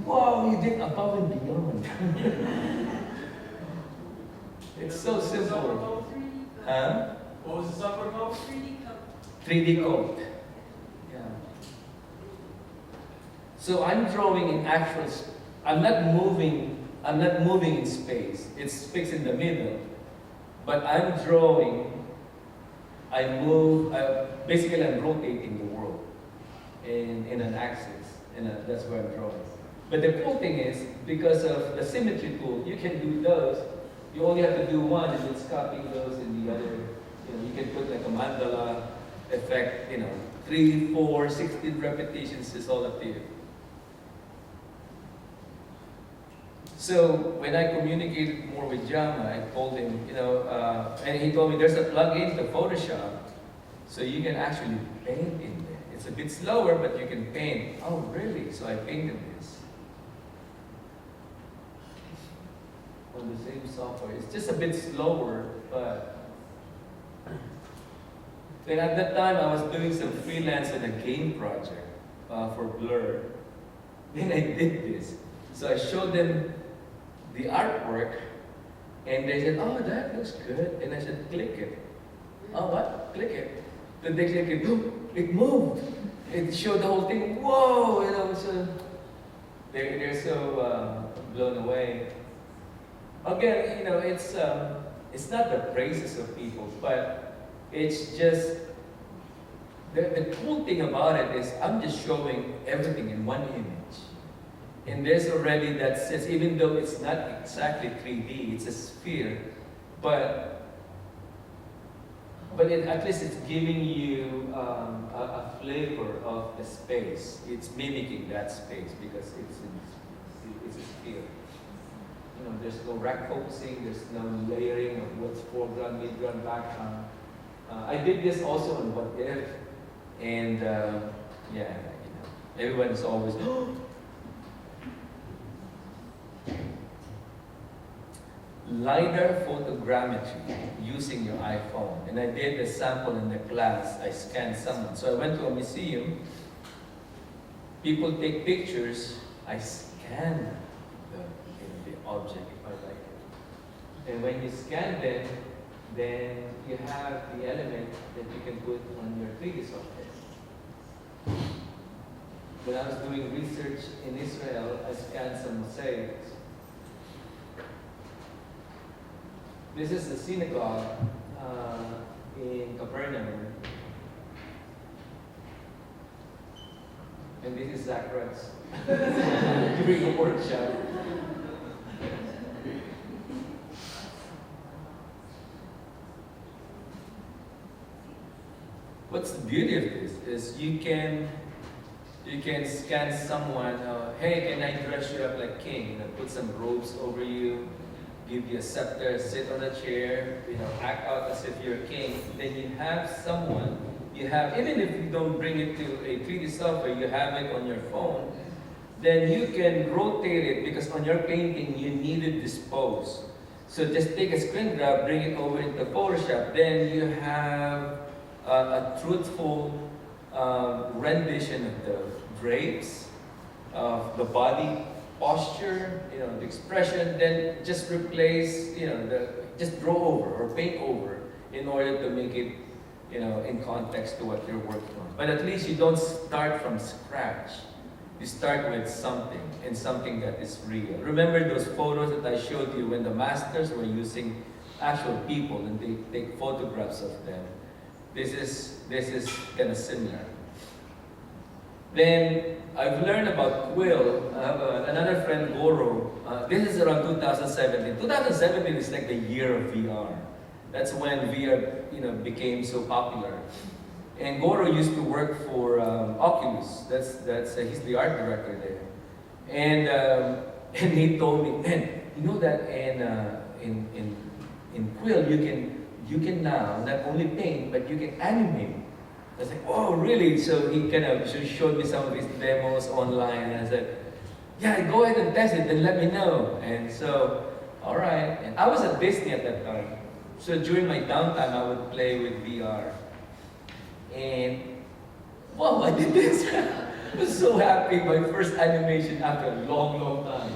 [SPEAKER 1] Wow, you did above and beyond. It's so simple. Huh?
[SPEAKER 2] What was the software called?
[SPEAKER 1] 3D code. Yeah. So I'm drawing in actual. I'm not moving in space. It's fixed in the middle. But I'm drawing. I move, basically I'm rotating the world in an axis, and that's where I'm drawing. But the cool thing is, because of the symmetry tool, you can do those, you only have to do one, and it's copying those in the other, you can put like a mandala effect, 3, 4, 16 repetitions is all up to you. So when I communicated more with Jama, I told him, and he told me there's a plug-in to Photoshop, so you can actually paint in there. It's a bit slower, but you can paint. Oh, really? So I painted this on the same software. It's just a bit slower, but then at that time I was doing some freelance on a game project for Blur. Then I did this. So I showed them the artwork, and they said, "Oh, that looks good." And I said, "Click it." "Oh, what? Click it." Then they click it. It moved. It showed the whole thing. Whoa! So they're so blown away. Again, it's not the praises of people, but it's just the cool thing about it is I'm just showing everything in one image. And there's already that sense, even though it's not exactly 3D, it's a sphere, but at least it's giving you a flavor of the space. It's mimicking that space because it's a sphere. There's no rack focusing, there's no layering of what's foreground, midground, background. I did this also on What If, and everyone's always, LiDAR photogrammetry using your iPhone. And I did a sample in the class. I scanned someone. So I went to a museum. People take pictures. I scan the object if I like it. And when you scan them, then you have the element that you can put on your 3D software. When I was doing research in Israel, I scanned some mosaics. This is the synagogue in Capernaum. And this is Zach Russ during a workshop. What's the beauty of this is you can scan someone, hey, can I dress you up like king? Put some robes over you, give you a scepter, sit on a chair, act out as if you're a king. Then you have someone, even if you don't bring it to a 3D software, you have it on your phone, then you can rotate it because on your painting you needed this pose. So just take a screen grab, bring it over into Photoshop, then you have a truthful rendition of the drapes, of the body posture, the expression, then just replace, just draw over or paint over in order to make it, in context to what you're working on. But at least you don't start from scratch. You start with something, and something that is real. Remember those photos that I showed you when the masters were using actual people and they take photographs of them. This is kind of similar. Then I've learned about Quill. I have another friend, Goro. This is around 2017. 2017 is like the year of VR. That's when VR, became so popular. And Goro used to work for Oculus. He's the art director there. And he told me, man, you know that in Quill you can now not only paint but you can animate. I was like, oh, really? So he kind of showed me some of his demos online, and I said, yeah, go ahead and test it and let me know. And so, all right. And I was at Disney at that time. So during my downtime, I would play with VR. And, wow, I did this. I was so happy. My first animation after a long, long time.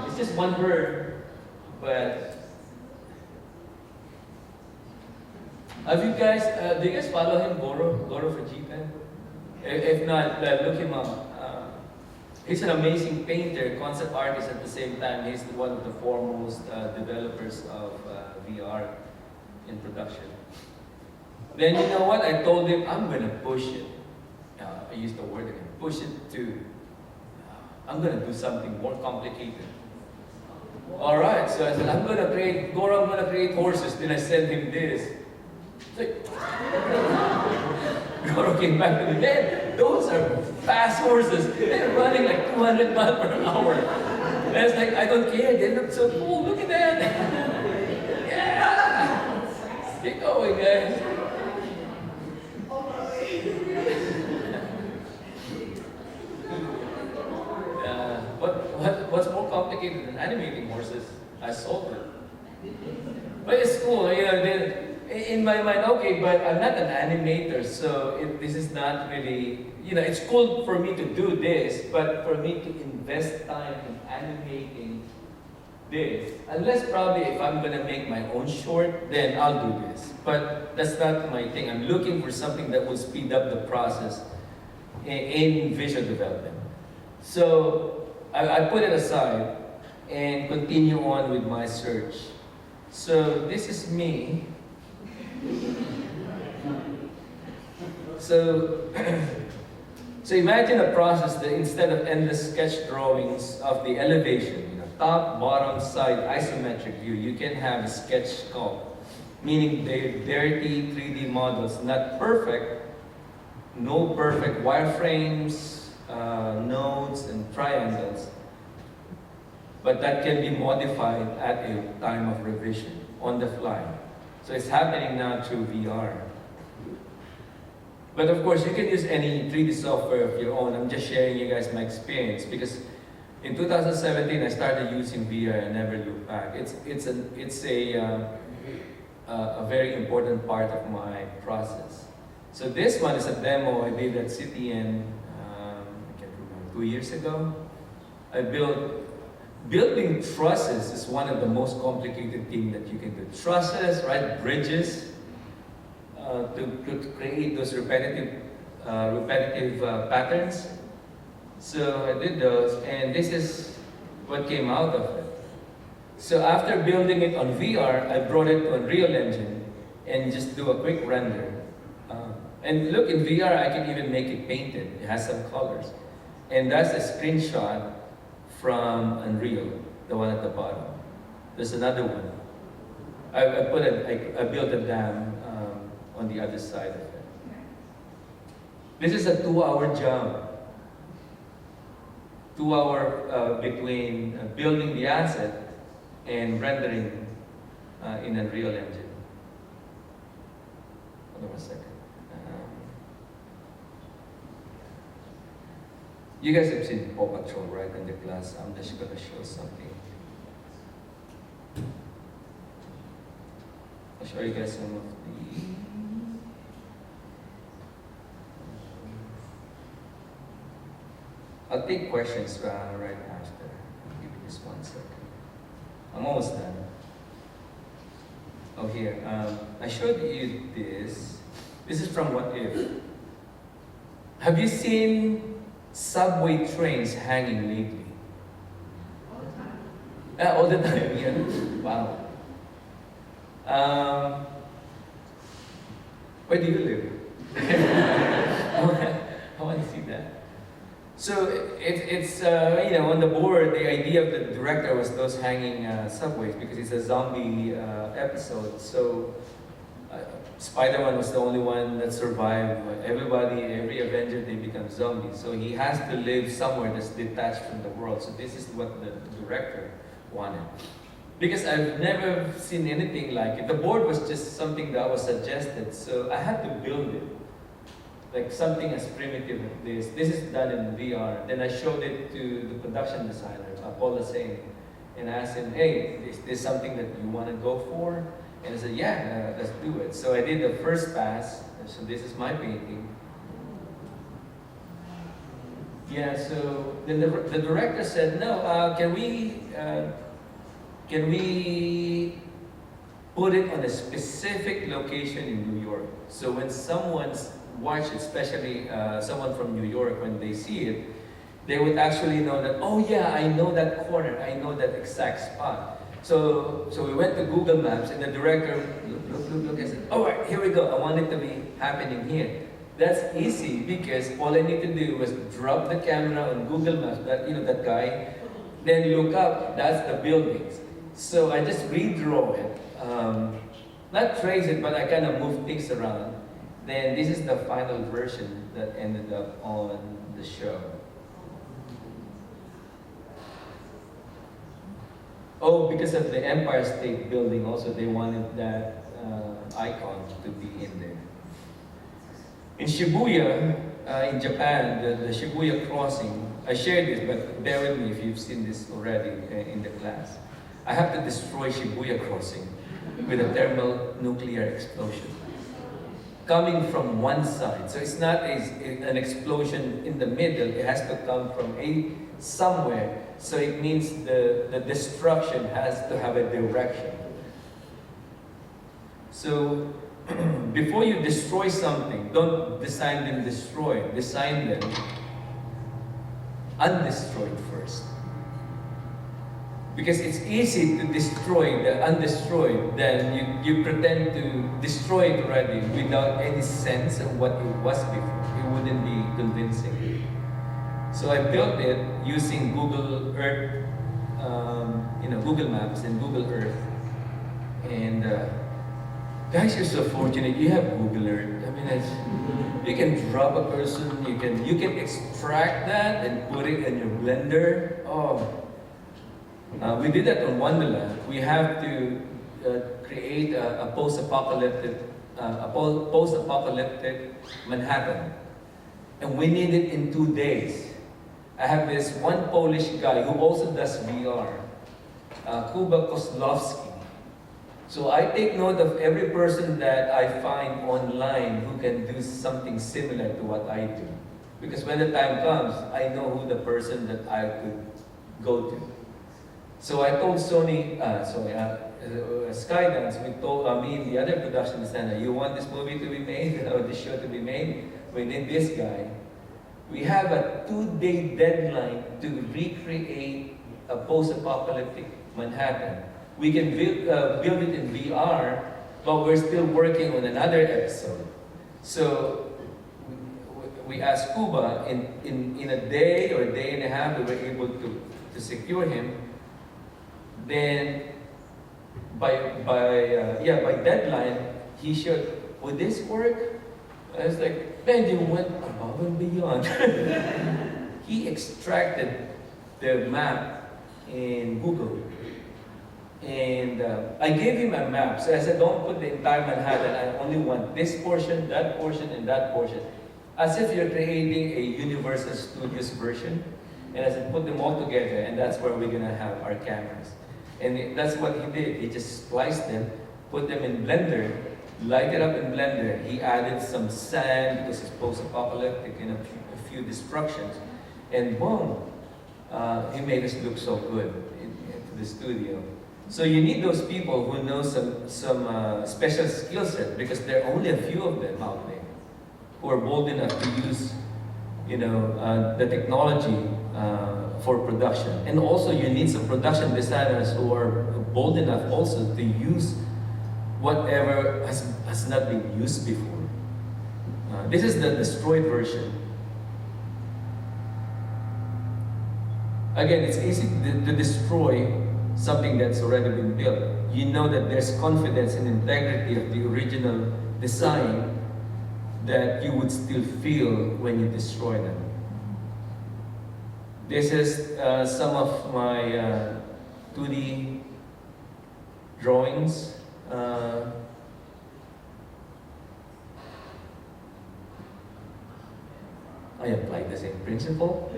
[SPEAKER 1] It's just one bird, but have you guys, do you guys follow him, Goro for G-Pen? If not, look him up. He's an amazing painter, concept artist at the same time. He's one of the foremost developers of VR in production. Then you know what? I told him, I'm going to push it. I used the word again, push it to, I'm going to do something more complicated. All right, so I said, I'm going to create horses. Then I sent him this. It's like, Goro came back to me, man, those are fast horses. They're running like 200 miles per hour. And I was like, I don't care, they look so cool, look at that. Yeah! Keep going, guys. What's more complicated than animating horses? I solved it. But it's cool, you know, in my mind, okay, but I'm not an animator, so this is not really, you know, it's cool for me to do this, but for me to invest time in animating this, unless probably if I'm gonna make my own short, then I'll do this. But that's not my thing. I'm looking for something that will speed up the process in visual development. So I put it aside and continue on with my search. So this is me. So, so imagine a process that instead of endless sketch drawings of the elevation, you know, top, bottom, side, isometric view, you can have a sketch sculpt, meaning they're dirty 3D models, not perfect, no perfect wireframes, nodes and triangles, but that can be modified at a time of revision on the fly. So it's happening now through VR. But of course, you can use any 3D software of your own. I'm just sharing you guys my experience because in 2017 I started using VR and never looked back. It's a very important part of my process. So this one is a demo I did at CTN. 2 years ago. I building trusses is one of the most complicated things that you can do. Trusses, right? Bridges, to create those repetitive patterns. So I did those, and this is what came out of it. So after building it on VR, I brought it to Unreal Engine and just do a quick render. And look, in VR, I can even make it painted. It has some colors. And that's a screenshot from Unreal, the one at the bottom. There's another one. I built a dam on the other side of it. This is a 2-hour job. 2 hour between building the asset and rendering in Unreal Engine. Hold on a second. You guys have seen Paw Patrol, right, in the class. I'm just going to show something. I'll show you guys some of the... I'll take questions right after. Give me just 1 second. I'm almost done. Oh, here. I showed you this. This is from What If. Have you seen subway trains hanging lately? All the time, yeah. Wow. Where do you live? I want to see that. So it's you know, on the board, the idea of the director was those hanging subways because it's a zombie episode. So Spider-Man was the only one that survived. Everybody, every Avenger, they become zombies. So he has to live somewhere that's detached from the world. So this is what the director wanted. Because I've never seen anything like it. The board was just something that was suggested. So I had to build it. Like something as primitive as this. This is done in VR. Then I showed it to the production designer, Paul Singh, and I asked him, hey, is this something that you want to go for? And I said, yeah, let's do it. So I did the first pass. So this is my painting. Yeah, so then the director said, no, can we put it on a specific location in New York? So when someone's watch, especially someone from New York, when they see it, they would actually know that, oh yeah, I know that corner, I know that exact spot. So we went to Google Maps and the director look and said, all right, here we go, I want it to be happening here. That's easy because all I need to do was drop the camera on Google Maps, that guy, then look up, that's the buildings. So I just redraw it, not trace it, but I kind of move things around. Then this is the final version that ended up on the show. Oh, because of the Empire State Building also, they wanted that icon to be in there. In Shibuya, in Japan, the Shibuya crossing, I shared this, but bear with me if you've seen this already in the class. I have to destroy Shibuya crossing with a thermonuclear explosion. Coming from one side, so it's not an explosion in the middle, it has to come from somewhere. So it means the destruction has to have a direction. So before you destroy something, don't design them destroyed. Design them undestroyed first. Because it's easy to destroy the undestroyed, then you pretend to destroy it already without any sense of what it was before. It wouldn't be convincing. So I built it using Google Earth, Google Maps and Google Earth. And guys, you're so fortunate. You have Google Earth. I mean, you can drop a person. You can extract that and put it in your blender. Oh, we did that on Wonderland. We have to create a post-apocalyptic Manhattan, and we need it in 2 days. I have this one Polish guy who also does VR, Kuba Kozlowski. So I take note of every person that I find online who can do something similar to what I do. Because when the time comes, I know who the person that I could go to. So I told Sony, Skydance, we told me and the other production designer, you want this movie to be made, or this show to be made? We need this guy. We have a 2-day deadline to recreate a post-apocalyptic Manhattan. We can build it in VR, but we're still working on another episode. So we asked Cuba, in a day or a day and a half, we were able to secure him. Then by deadline, he showed, would this work? I was like, man, you went above and beyond. He extracted the map in Google. And I gave him a map. So I said, don't put the entire Manhattan. I only want this portion, and that portion. As if you're creating a Universal Studios version. And I said, put them all together, and that's where we're going to have our cameras. And that's what he did. He just spliced them, put them in Blender, light it up in Blender. He added some sand because it's post-apocalyptic and a few destructions. And boom, he made us look so good into the studio. So you need those people who know some special skill set, because there are only a few of them out there who are bold enough to use, the technology for production. And also you need some production designers who are bold enough also to use whatever has not been used before. This is the destroyed version. Again, it's easy to destroy something that's already been built. You know that there's confidence and integrity of the original design that you would still feel when you destroy them. This is some of my 2D drawings. I applied the same principle.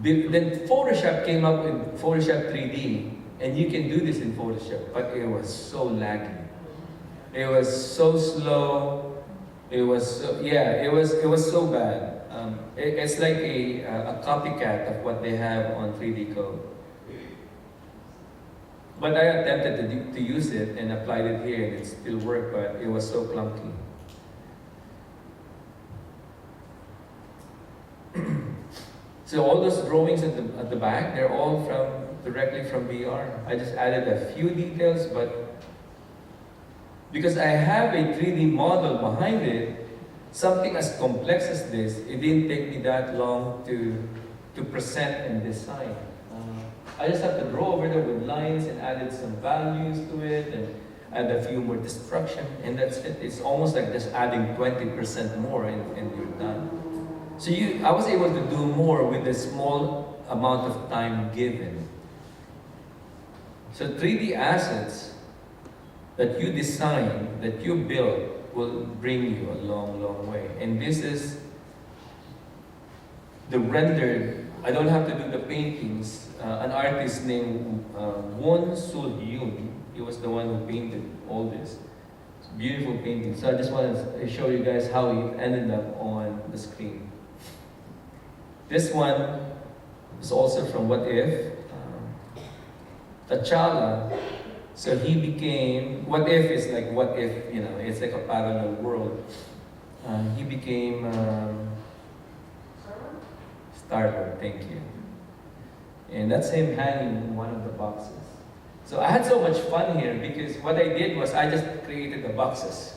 [SPEAKER 1] Then Photoshop came up with Photoshop 3D, and you can do this in Photoshop, but it was so laggy. It was so slow. It was so bad. It's like a copycat of what they have on 3D Code. But I attempted to use it and applied it here, and it still worked, but it was so clunky. So all those drawings at the back, they're all directly from VR. I just added a few details, but because I have a 3D model behind it, something as complex as this, it didn't take me that long to present and design. I just have to draw over there with lines and added some values to it. And add a few more destruction, and that's it. It's almost like just adding 20% more and you're done. So I was able to do more with a small amount of time given. So 3D assets that you design, that you build, will bring you a long, long way. And this is the rendered. I don't have to do the paintings. An artist named Won Sul-hyun, he was the one who painted all this. It's a beautiful painting. So I just want to show you guys how it ended up on the screen. This one is also from What If. T'Challa, so he became, What If is like what if, it's like a parallel world. He became Star-Lord, thank you. And that's him hanging in one of the boxes. So I had so much fun here because what I did was I just created the boxes.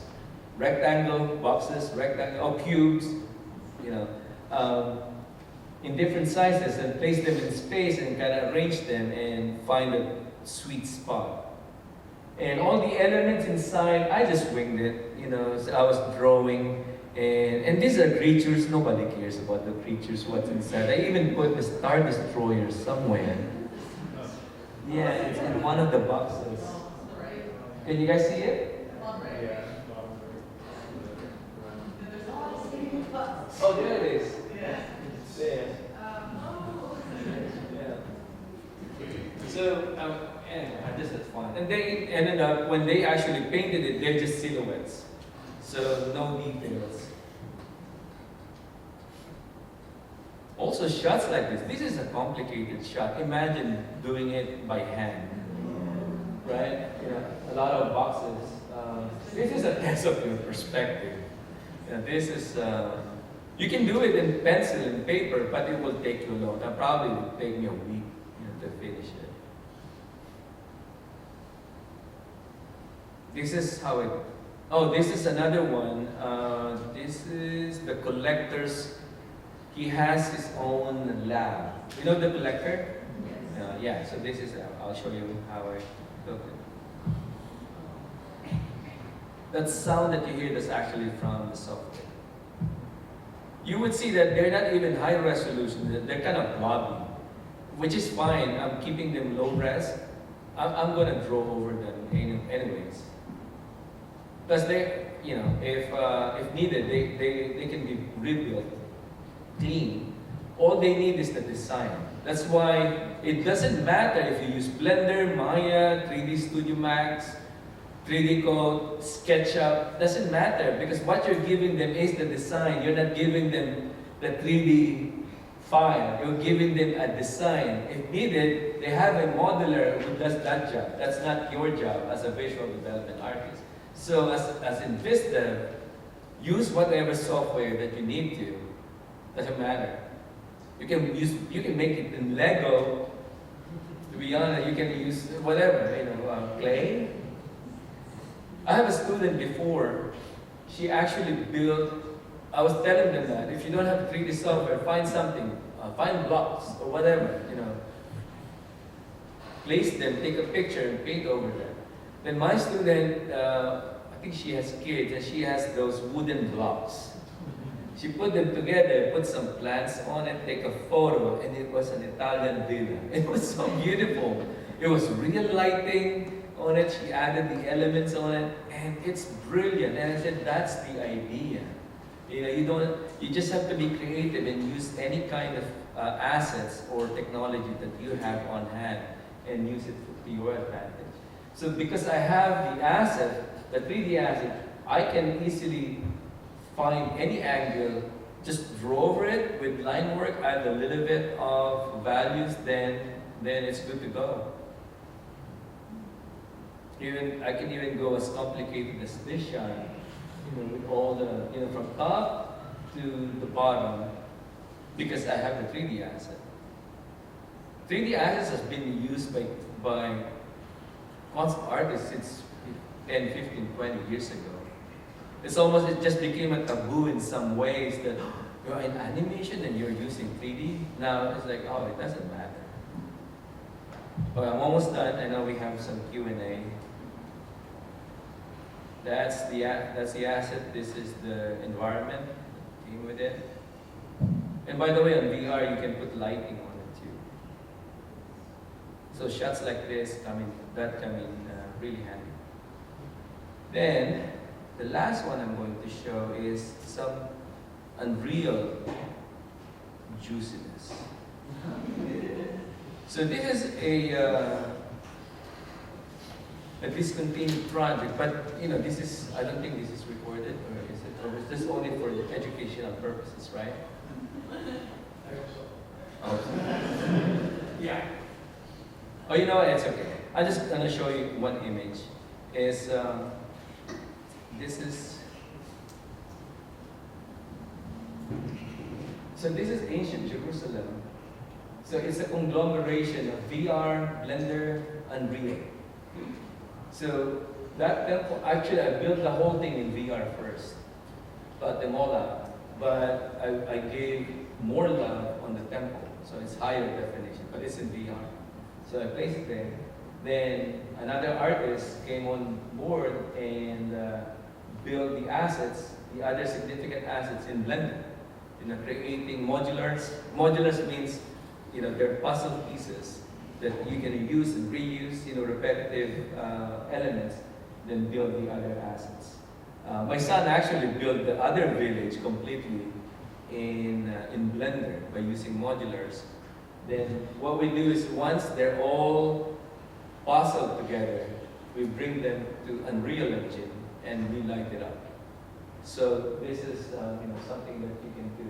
[SPEAKER 1] Rectangle, boxes, rectangle, cubes, in different sizes, and place them in space and kind of arrange them and find a sweet spot. And all the elements inside, I just winged it, so I was drawing. And these are creatures, nobody cares about the creatures, what's inside. I even put the Star Destroyer somewhere. Yeah, it's in one of the boxes. Can you guys see it? Oh, there it is. It's there. So, anyway, I just had fun. And they ended up, when they actually painted it, they're just silhouettes. So, no details. Also, shots like this. This is a complicated shot. Imagine doing it by hand. Right? A lot of boxes. This is a test of your perspective. This is, you can do it in pencil and paper, but it will take you long. That probably will take me a week to finish it. This is how it, this is another one. This is the collector's, he has his own lab. You know the collector? Yes. Yeah, so this is, I'll show you how I built it. That sound that you hear is actually from the software. You would see that they're not even high resolution, they're kind of blobby, which is fine. I'm keeping them low res. I'm going to draw over them anyways. Plus, they, if needed, they can be rebuilt clean. All they need is the design. That's why it doesn't matter if you use Blender, Maya, 3D Studio Max, 3D Code, SketchUp, doesn't matter because what you're giving them is the design. You're not giving them the 3D file. You're giving them a design. If needed, they have a modeler who does that job. That's not your job as a visual development artist. So as in Vista, use whatever software that you need to. Doesn't matter. You can make it in Lego. To be honest, you can use whatever, clay. I have a student before, she actually built, I was telling them that if you don't have 3D software, find something, find blocks or whatever, place them, take a picture and paint over them. Then my student, I think she has kids and she has those wooden blocks. She put them together, put some plants on it, take a photo, and it was an Italian villa. It was so beautiful. It was real lighting on it. She added the elements on it, and it's brilliant. And I said, that's the idea. You just have to be creative and use any kind of assets or technology that you have on hand and use it to your advantage. So because I have the asset, the 3D asset, I can easily find any angle, just draw over it with line work, add a little bit of values, then it's good to go. I can even go as complicated as this shot, with all the, from top to the bottom, because I have the 3D asset. 3D assets has been used by concept artists since 10, 15, 20 years ago. It just became a taboo in some ways that you're in animation and you're using 3D. Now it's like, oh, it doesn't matter. But I'm almost done. I know we have some Q&A. That's the asset. This is the environment that came with it. And by the way, on VR you can put lighting on it too. So shots like this come in really handy. Then the last one I'm going to show is some unreal juiciness. So this is a discontinued project, but this is, I don't think this is recorded, or is it? Or is this only for educational purposes, right? Oh. Yeah. Oh, you know what? It's okay. I'm just gonna show you one image. This is ancient Jerusalem. So it's a conglomeration of VR, Blender, Unreal. So that temple, actually I built the whole thing in VR first. Got them all out. But I gave more love on the temple. So it's higher definition, but it's in VR. So I placed it there. Then another artist came on board and built the assets, the other significant assets in Blender. Creating modulars. Modulars means, they're puzzle pieces that you can use and reuse, repetitive elements, then build the other assets. My son actually built the other village completely in Blender by using modulars. Then what we do is once they're all puzzled together, we bring them to Unreal Engine and we light it up. So this is something that you can do.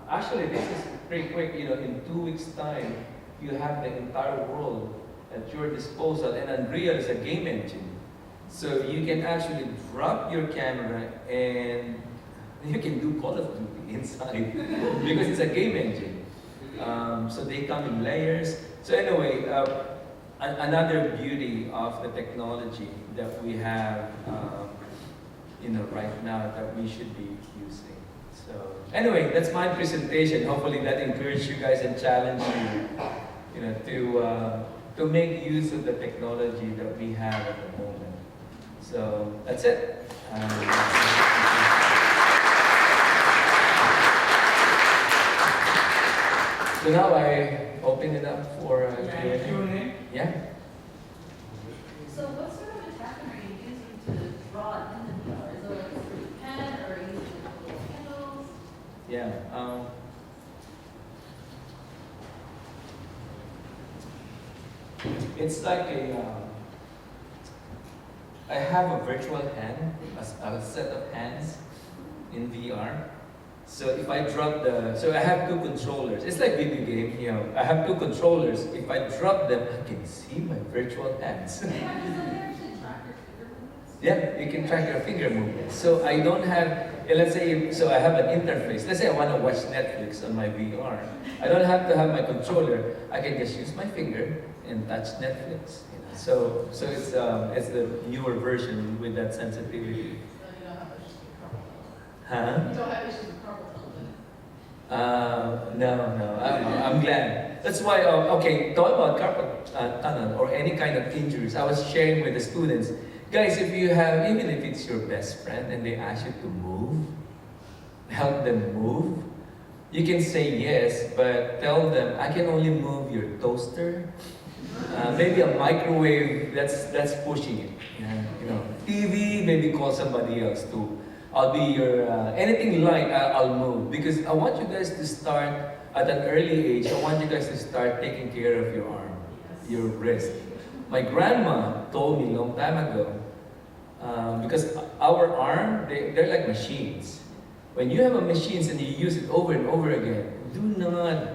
[SPEAKER 1] Actually, this is pretty quick. In 2 weeks' time, you have the entire world at your disposal. And Unreal is a game engine, so you can actually drop your camera and you can do Call of Duty inside because it's a game engine. So they come in layers. So anyway, another beauty of the technology that we have. Right now that we should be using. So anyway, that's my presentation. Hopefully that encouraged you guys and challenged you, to make use of the technology that we have at the moment. So that's it. So now I open it up for Q&A. Yeah.
[SPEAKER 2] So what sort of attachment are you using to draw it in the VR? Is it like a pen or are you using little handles?
[SPEAKER 1] Yeah. It's like I have a virtual hand, a set of hands in VR. So if I drop so I have two controllers. It's like video game, I have two controllers. If I drop them, I can see my virtual hands. Yeah, you can track your finger movements. So I don't have, let's say, so I have an interface. Let's say I want to watch Netflix on my VR. I don't have to have my controller. I can just use my finger and touch Netflix. So it's the newer version with that sensitivity. Huh?
[SPEAKER 2] You don't have issues with carpal tunnel?
[SPEAKER 1] No. I'm glad. That's why, talk about carpal tunnel or any kind of injuries. I was sharing with the students, guys, if you have, even if it's your best friend and they ask you to move, help them move, you can say yes, but tell them, I can only move your toaster, maybe a microwave, that's pushing it. TV, maybe call somebody else too. I'll be your, anything light, I'll move. Because I want you guys to start at an early age. I want you guys to start taking care of your arm, your wrist. My grandma told me a long time ago, because our arm, they're like machines. When you have a machine and you use it over and over again, do not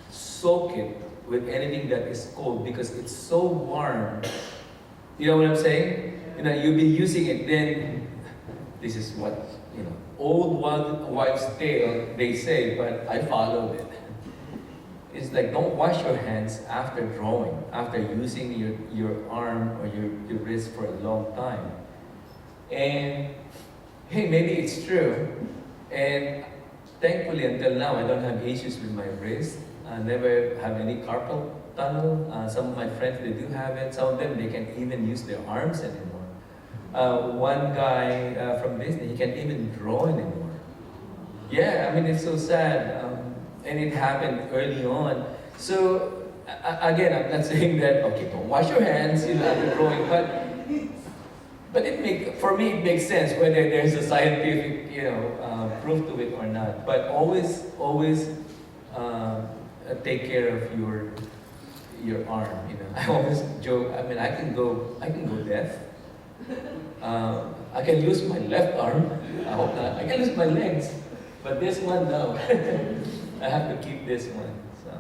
[SPEAKER 1] soak it with anything that is cold because it's so warm. You know what I'm saying? You've been using it, then this is what, old wives' tale, they say, but I followed it. It's like, don't wash your hands after drawing, after using your arm or your wrist for a long time. And hey, maybe it's true. And thankfully, until now, I don't have issues with my wrist. I never have any carpal tunnel. Some of my friends, they do have it. Some of them, they can't even use their arms anymore. One guy from Disney, he can't even draw anymore. Yeah, I mean, it's so sad. And it happened early on. So, again, I'm not saying that, okay, don't wash your hands, after drawing, but for me, it makes sense whether there's a scientific, proof to it or not. But always, take care of your arm. I always joke. I mean, I can go deaf. I can lose my left arm. I hope not. I can lose my legs, but this one, no. I have to keep this one. So.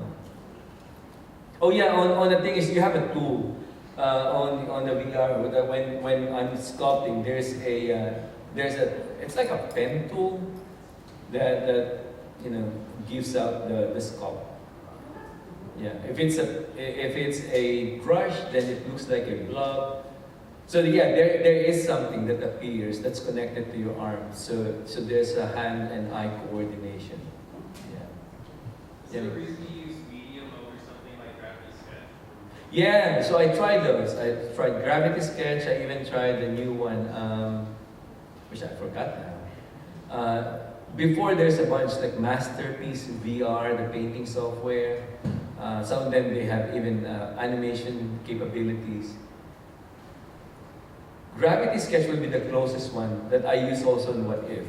[SPEAKER 1] Oh yeah. On the thing is, you have a tool on the VR. When I'm sculpting, it's like a pen tool that gives out the sculpt. Yeah, if it's a brush, then it looks like a blob. So yeah, there is something that appears that's connected to your arm. So there's a hand and eye coordination.
[SPEAKER 3] Is there a reason you use medium over something like Gravity Sketch?
[SPEAKER 1] Yeah, so I tried those. I tried Gravity Sketch. I even tried the new one, which I forgot now. Before there's a bunch like Masterpiece VR, the painting software. Some of them, they have even animation capabilities. Gravity Sketch will be the closest one that I use also in What If.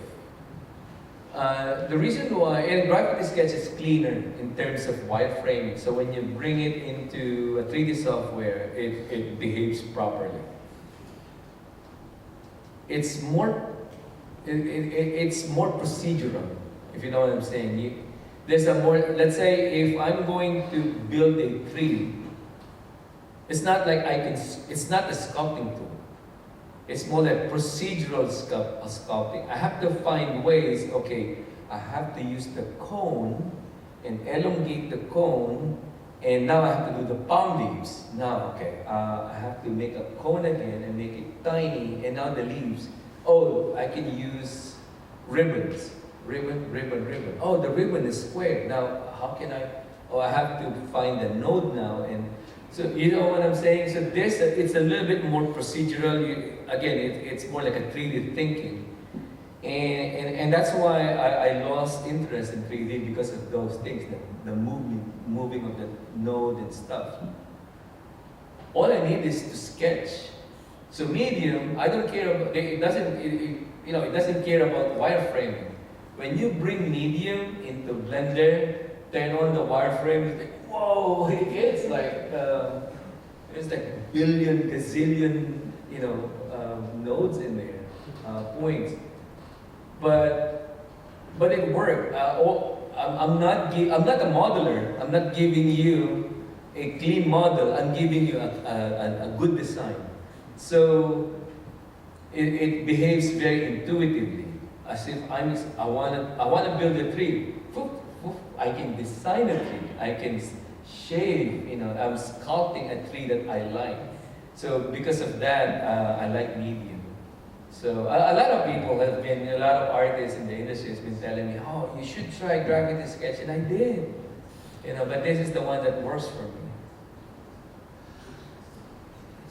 [SPEAKER 1] The reason why, and Gravity Sketch is cleaner in terms of wireframing. So when you bring it into a 3D software, it behaves properly. It's more procedural, if you know what I'm saying. Let's say if I'm going to build a tree, it's not like it's not a sculpting tool. It's more like procedural sculpting. I have to find ways, okay, I have to use the cone and elongate the cone, and now I have to do the palm leaves. Now, okay, I have to make a cone again and make it tiny, and now the leaves. Oh, I can use ribbons. Ribbon. Oh, the ribbon is square. Now, how can I? Oh, I have to find the node now, and so you know what I'm saying. So it's a little bit more procedural. It's more like a 3D thinking, and that's why I lost interest in 3D because of those things, the moving of the node and stuff. All I need is to sketch. So medium, I don't care about. It doesn't care about wireframing. When you bring medium into Blender, turn on the wireframe, it's like, whoa, it's like billion, gazillion, nodes in there, points. But it worked. I'm not a modeler. I'm not giving you a clean model. I'm giving you a good design. So it behaves very intuitively. As if I wanna build a tree. I can design a tree. I can shave. I'm sculpting a tree that I like. So because of that, I like medium. So a lot of people have been, a lot of artists in the industry has been telling me, oh, you should try Gravity Sketch, and I did. But this is the one that works for me.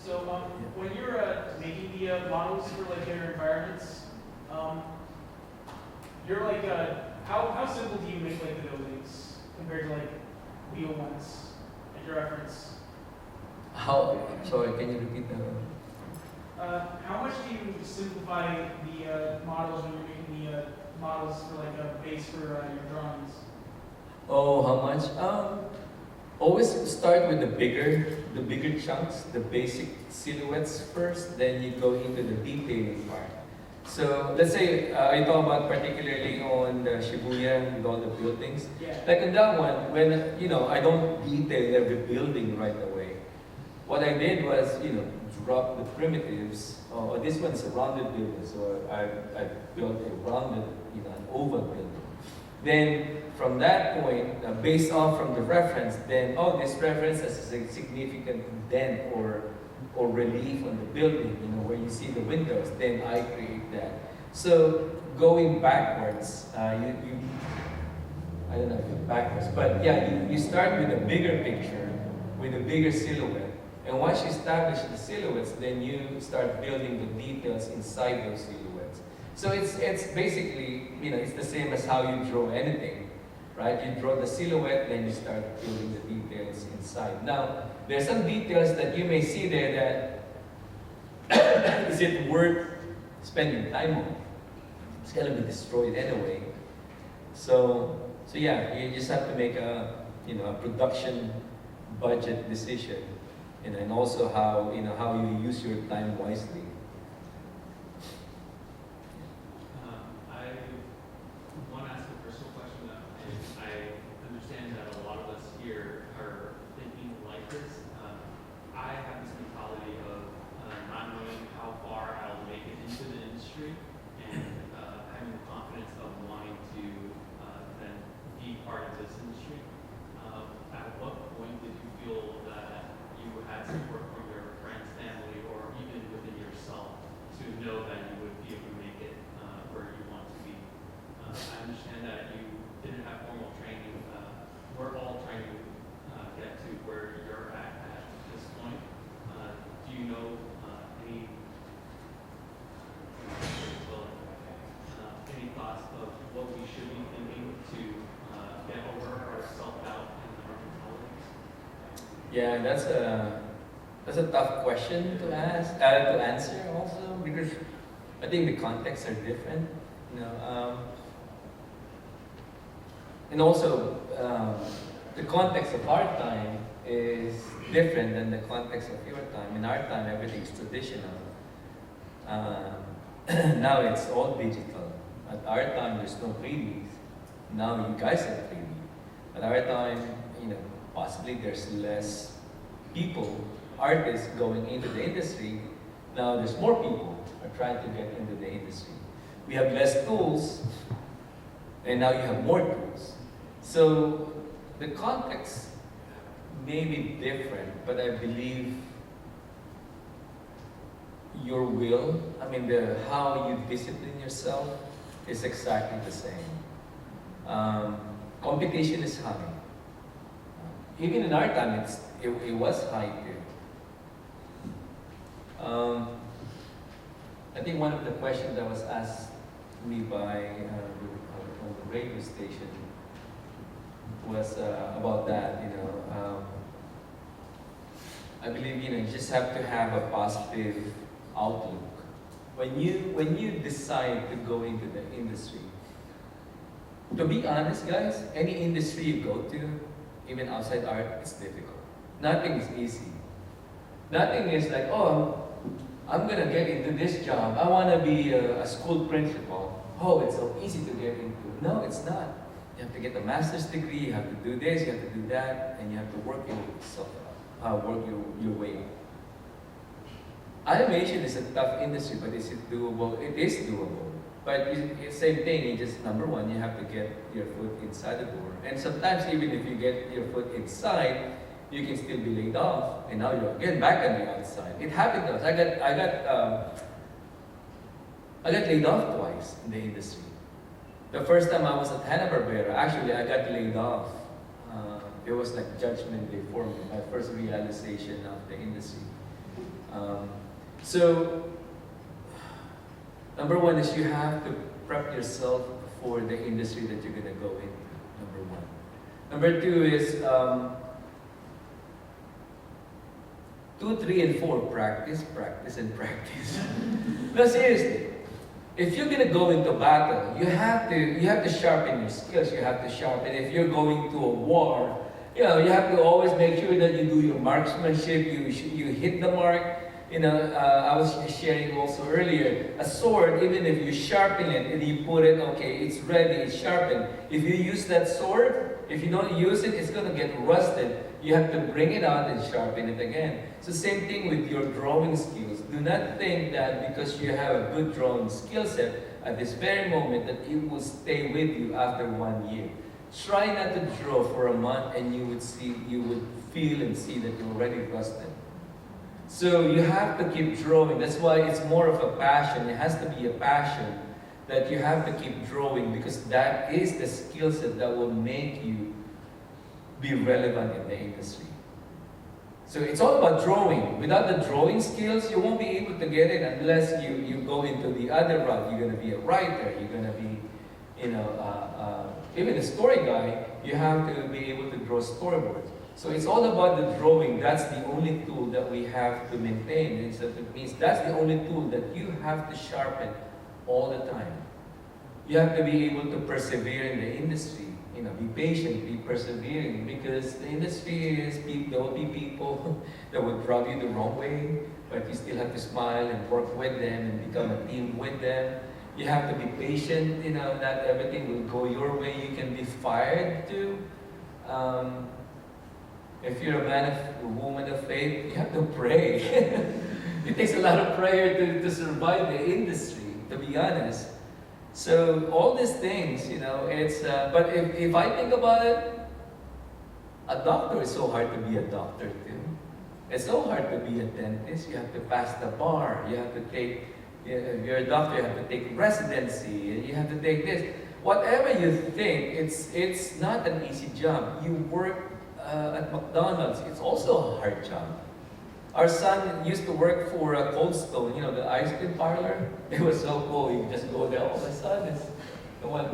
[SPEAKER 4] So when you're making the models for like their environments, you're like, how simple do you make like the buildings compared to like real ones at your reference?
[SPEAKER 1] Sorry, can you repeat that?
[SPEAKER 4] How much do you simplify the models when you're making the models for like a base for your drawings?
[SPEAKER 1] Oh, how much? Always start with the bigger chunks, the basic silhouettes first, then you go into the detailing part. So let's say I talk about particularly on the Shibuya with all the buildings.
[SPEAKER 4] Yeah.
[SPEAKER 1] Like in that one, when I don't detail every building right away. What I did was drop the primitives. Oh, this one's a rounded building, so I built a rounded, an oval building. Then from that point, based off from the reference, then this reference has a significant dent or relief on the building, where you see the windows, then I create that. So going backwards, I don't know if you're backwards, but yeah, you start with a bigger picture, with a bigger silhouette, And once you establish the silhouettes, then you start building the details inside those silhouettes. So it's basically, it's the same as how you draw anything, right? You draw the silhouette, then you start building the details inside. Now, there's some details that you may see there that is it worth spending time on? It's gonna be destroyed anyway. So yeah, you just have to make a production budget decision, and also how you use your time wisely.
[SPEAKER 3] I want to ask a personal question, and I understand that a lot of us here are thinking like this. I have this mentality of not knowing how far I'll make it into the industry, and having the confidence of wanting to then be part of this industry. At what point did you feel that you had support from your friends, family, or even within yourself to know that you would be able to make it where you want to be? I understand that you didn't have formal training. We're all trying to get to where you're at this point. Do you know any thoughts of what we should be thinking to get over our self-doubt and our mentalities?
[SPEAKER 1] Yeah, that's a tough question to answer also, because I think the contexts are different, and also the context of our time is different than the context of your time. In our time, everything's traditional. Now it's all digital. At our time, there's no 3Ds. Now you guys have 3D. At our time, possibly there's less people, artists going into the industry. Now there's more people are trying to get into the industry. We have less tools, and now you have more tools. So the context may be different, but I believe your will, how you discipline yourself is exactly the same. Competition is high. Even in our time, it was high too. I think one of the questions that was asked me by on the radio station was about that. I believe you just have to have a positive outlook when you decide to go into the industry. To be honest, guys, any industry you go to, even outside art, it's difficult. Nothing is easy. Nothing is like, oh, I'm gonna get into this job. I want to be a school principal. Oh, it's so easy to get into. No, it's not. You have to get a master's degree. You have to do this. You have to do that, and you have to work your way up. Animation is a tough industry, but is it doable? It is doable. But it's same thing. You just, number one, you have to get your foot inside the door. And sometimes even if you get your foot inside, you can still be laid off, and now you're again back on the outside. It happened to us. I got laid off twice in the industry. The first time I was at Hanna-Barbera, actually I got laid off. It was like Judgment Day for me, my first realization of the industry. So, number one is you have to prep yourself for the industry that you're going to go into, number one. Number two is 2, 3, and 4, practice, practice, and practice. No, seriously. If you're gonna go into battle, you have to sharpen your skills. You have to sharpen. If you're going to a war, you have to always make sure that you do your marksmanship. You hit the mark. I was sharing also earlier. A sword, even if you sharpen it and you put it, okay, it's ready, it's sharpened. If you use that sword, if you don't use it, it's gonna get rusted. You have to bring it out and sharpen it again. So same thing with your drawing skills. Do not think that because you have a good drawing skill set at this very moment that it will stay with you after 1 year. Try not to draw for a month and you would feel and see that you're already rusted. So you have to keep drawing. That's why it's more of a passion. It has to be a passion that you have to keep drawing, because that is the skill set that will make you be relevant in the industry. So it's all about drawing. Without the drawing skills, you won't be able to get it unless you go into the other route. You're going to be a writer. You're going to be, even a story guy. You have to be able to draw storyboards. So it's all about the drawing. That's the only tool that we have to maintain. It means that's the only tool that you have to sharpen all the time. You have to be able to persevere in the industry. Be patient, be persevering, because the industry is, there will be people that will rub you the wrong way, but you still have to smile and work with them and become a team with them. You have to be patient, not everything will go your way. You can be fired too. If you're a man of, a woman of faith, you have to pray. It takes a lot of prayer to survive the industry, to be honest. So all these things, it's, but if I think about it, a doctor is so hard to be a doctor too. It's so hard to be a dentist. You have to pass the bar. You have to take, if you're a doctor, you have to take residency. You have to take this. Whatever you think, it's not an easy job. You work at McDonald's. It's also a hard job. Our son used to work for a Cold Stone, the ice cream parlor. It was so cool. You just go there. Oh, my son is the one,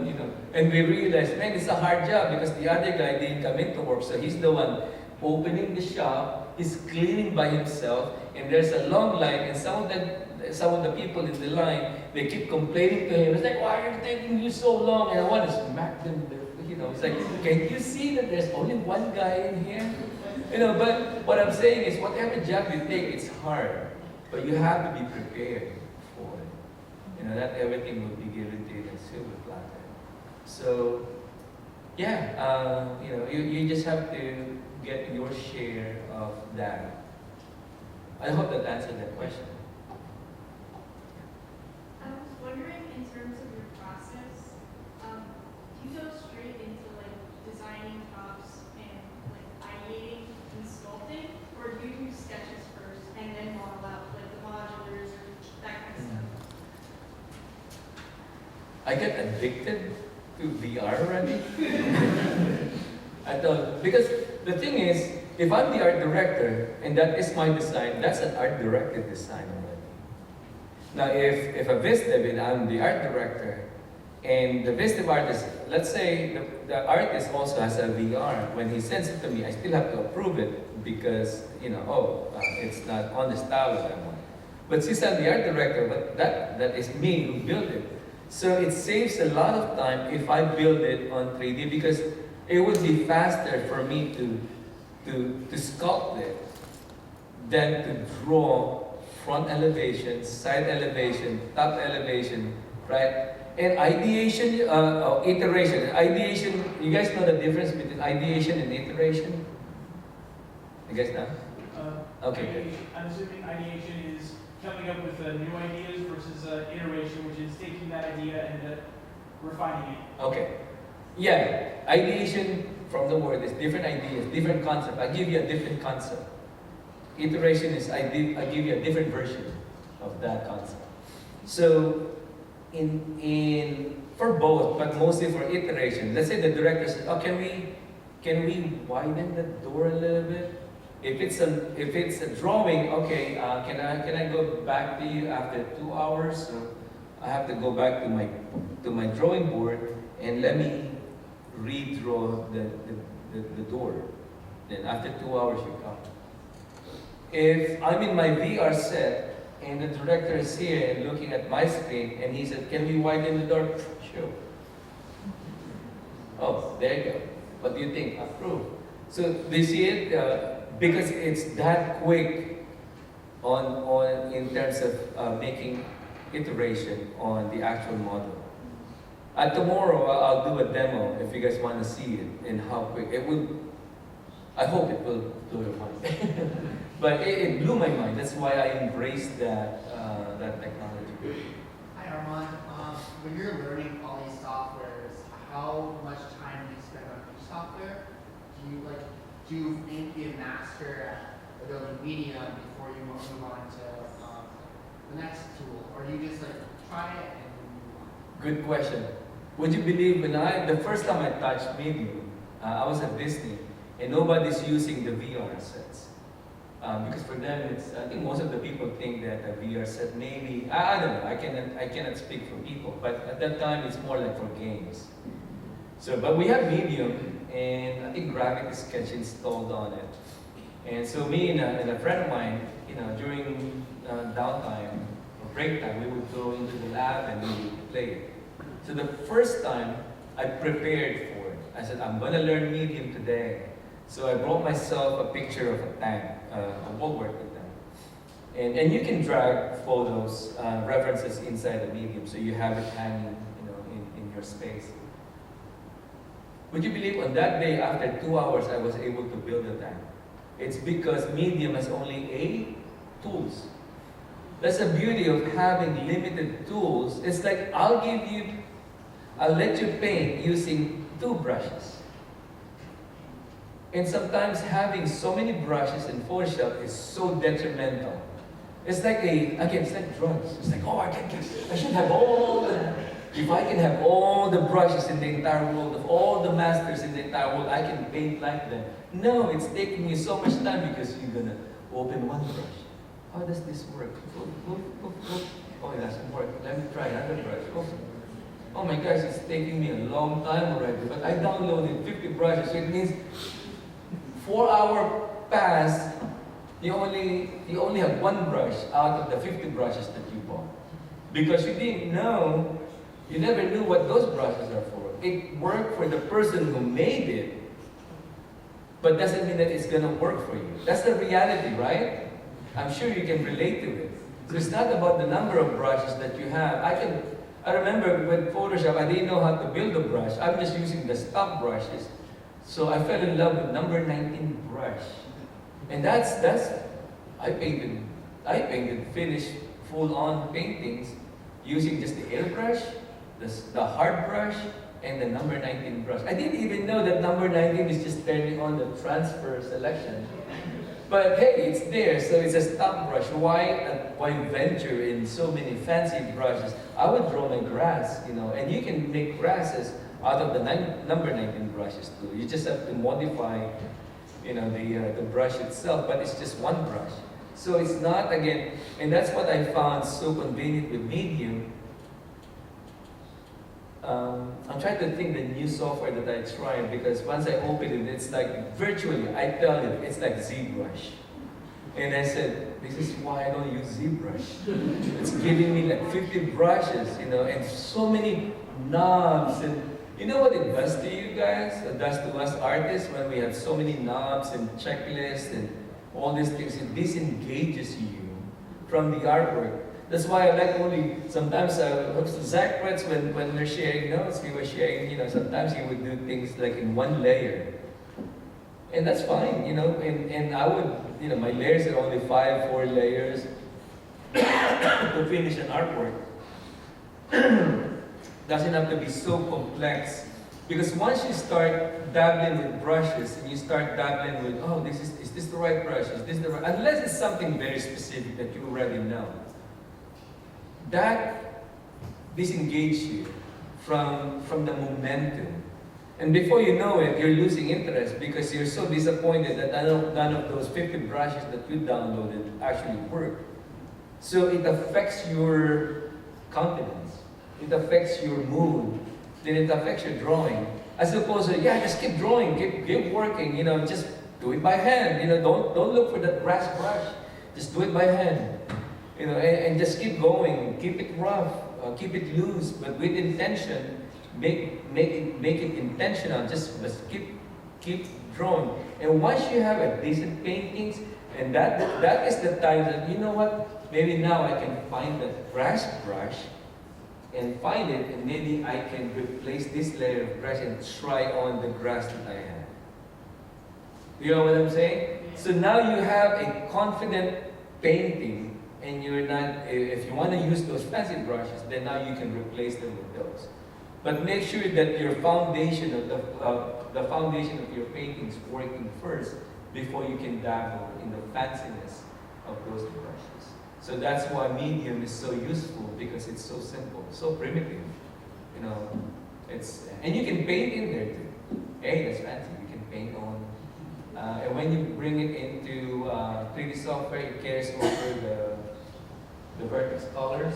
[SPEAKER 1] And we realized, man, it's a hard job because the other guy didn't come into work. So he's the one opening the shop. He's cleaning by himself. And there's a long line. And some of the people in the line, they keep complaining to him. It's like, why are you taking you so long? And I want to smack them. It's like, can you see that there's only one guy in here? But what I'm saying is, whatever job you take, it's hard. But you have to be prepared for it. Not everything will be given to you in silver platter. So, yeah, you just have to get your share of that. I hope that answered that question.
[SPEAKER 2] I was wondering, in terms of your process, do you go straight into designing props and ideating and sculpting, or do you do sketches first and then model out the modulars or that kind of stuff?
[SPEAKER 1] I get addicted to VR already. I don't, because the thing is, if I'm the art director and that is my design, that's an art directed design already. Now, if a VisDev and I'm the art director, and the VisDev artist, let's say the artist also has a VR. When he sends it to me, I still have to approve it because, it's not on the style that I want. But since I'm the art director, but that is me who built it. So it saves a lot of time if I build it on 3D because it would be faster for me to sculpt it than to draw front elevation, side elevation, top elevation, right? And ideation, iteration. Ideation, you guys know the difference between ideation and iteration? You guys know? Okay.
[SPEAKER 4] I'm assuming ideation is coming up with new ideas versus iteration, which is taking that idea and refining it.
[SPEAKER 1] Okay. Yeah, ideation from the word is different ideas, different concept. I give you a different concept. Iteration is I give you a different version of that concept. So, for both, but mostly for iteration. Let's say the director says, "Oh, can we widen the door a little bit?" If it's a drawing, okay, can I go back to you after 2 hours? So I have to go back to my drawing board and let me redraw the door. Then after 2 hours you come. If I'm in my VR set and the director is here and looking at my screen and he said, "Can we widen the door?" Sure. Oh, there you go. What do you think? Approve. So do you see it? Because it's that quick on in terms of making iteration on the actual model. Tomorrow I'll do a demo if you guys want to see it and how quick it will. I hope it will blow your mind. But it blew my mind. That's why I embraced that technology.
[SPEAKER 5] Hi Armand. When you're learning all these softwares, how much time do you spend on each software? Do you aim to be a master at Adobe Media before you move on to the next tool, or do you just try it and move on?
[SPEAKER 1] Good question. Would you believe the first time I touched Medium, I was at Disney and nobody's using the VR sets. Because for them, it's, I think most of the people think that a VR set maybe, I don't know, I cannot speak for people, but at that time it's more like for games. So, but we have Medium, and I think Gravity Sketch installed on it. And so me and a friend of mine, during downtime or break time, we would go into the lab and we would play it. So the first time I prepared for it, I said, I'm gonna learn Medium today. So I brought myself a picture of a tank, a Woolworth with them. And you can drag photos, references inside the Medium, so you have it hanging, in your space. Would you believe on that day, after 2 hours, I was able to build a tank? It's because Medium has only 8 tools. That's the beauty of having limited tools. It's like, I'll let you paint using 2 brushes. And sometimes having so many brushes in Photoshop is so detrimental. It's like it's like drugs. It's like, oh, I should have if I can have all the brushes in the entire world, of all the masters in the entire world, I can paint like them. No, it's taking you so much time because you're gonna open one brush. How does this work? Oh, it doesn't work. Let me try another brush. Oh my gosh, it's taking me a long time already, but I downloaded 50 brushes, so it means 4 hours pass, you only have 1 brush out of the 50 brushes that you bought. Because you didn't know, you never knew what those brushes are for. It worked for the person who made it, but doesn't mean that it's gonna work for you. That's the reality, right? I'm sure you can relate to it. So it's not about the number of brushes that you have. I remember with Photoshop, I didn't know how to build a brush. I'm just using the stock brushes. So I fell in love with number 19 brush. And I painted finished full-on paintings using just the airbrush, the hard brush, and the number 19 brush. I didn't even know that number 19 is just turning on the transfer selection. But hey, it's there, so it's a stock brush. Why venture in so many fancy brushes? I would draw my grass, and you can make grasses out of the number 19 brushes too. You just have to modify, the brush itself, but it's just one brush. So it's not, again, and that's what I found so convenient with Medium. I'm trying to think the new software that I tried, because once I open it, it's like virtually, I tell you, it's like ZBrush. And I said, this is why I don't use ZBrush. It's giving me like 50 brushes, and so many knobs. And you know what it does to you guys? It does to us artists when we have so many knobs and checklists and all these things. It disengages you from the artwork. That's why I like sometimes Zach Retz, when we're sharing notes, we were sharing, sometimes he would do things like in one layer. And that's fine, and I would, my layers are only 4 layers to finish an artwork. Doesn't have to be so complex. Because once you start dabbling with brushes, and you start dabbling with, is this the right brush? Is this the right, unless it's something very specific that you already know. That disengages you from the momentum. And before you know it, you're losing interest because you're so disappointed that none of those 50 brushes that you downloaded actually work. So it affects your confidence. It affects your mood. Then it affects your drawing. As opposed to, just keep drawing, keep working, just do it by hand. Don't look for that brass brush. Just do it by hand. And just keep going, keep it rough, keep it loose, but with intention. Make it intentional. Just keep drawing. And once you have a decent paintings, and that is the time that maybe now I can find that brass brush and find it, and maybe I can replace this layer of brush and try on the grass that I have. You know what I'm saying? So now you have a confident painting, and you're not, if you want to use those fancy brushes, then now you can replace them with those. But make sure that your foundation of the foundation of your painting is working first before you can dabble in the fanciness of those brushes. So that's why Medium is so useful, because it's so simple, so primitive. And you can paint in there too. Hey, that's fancy. You can paint on And when you bring it into 3D software, it carries over the vertex colors,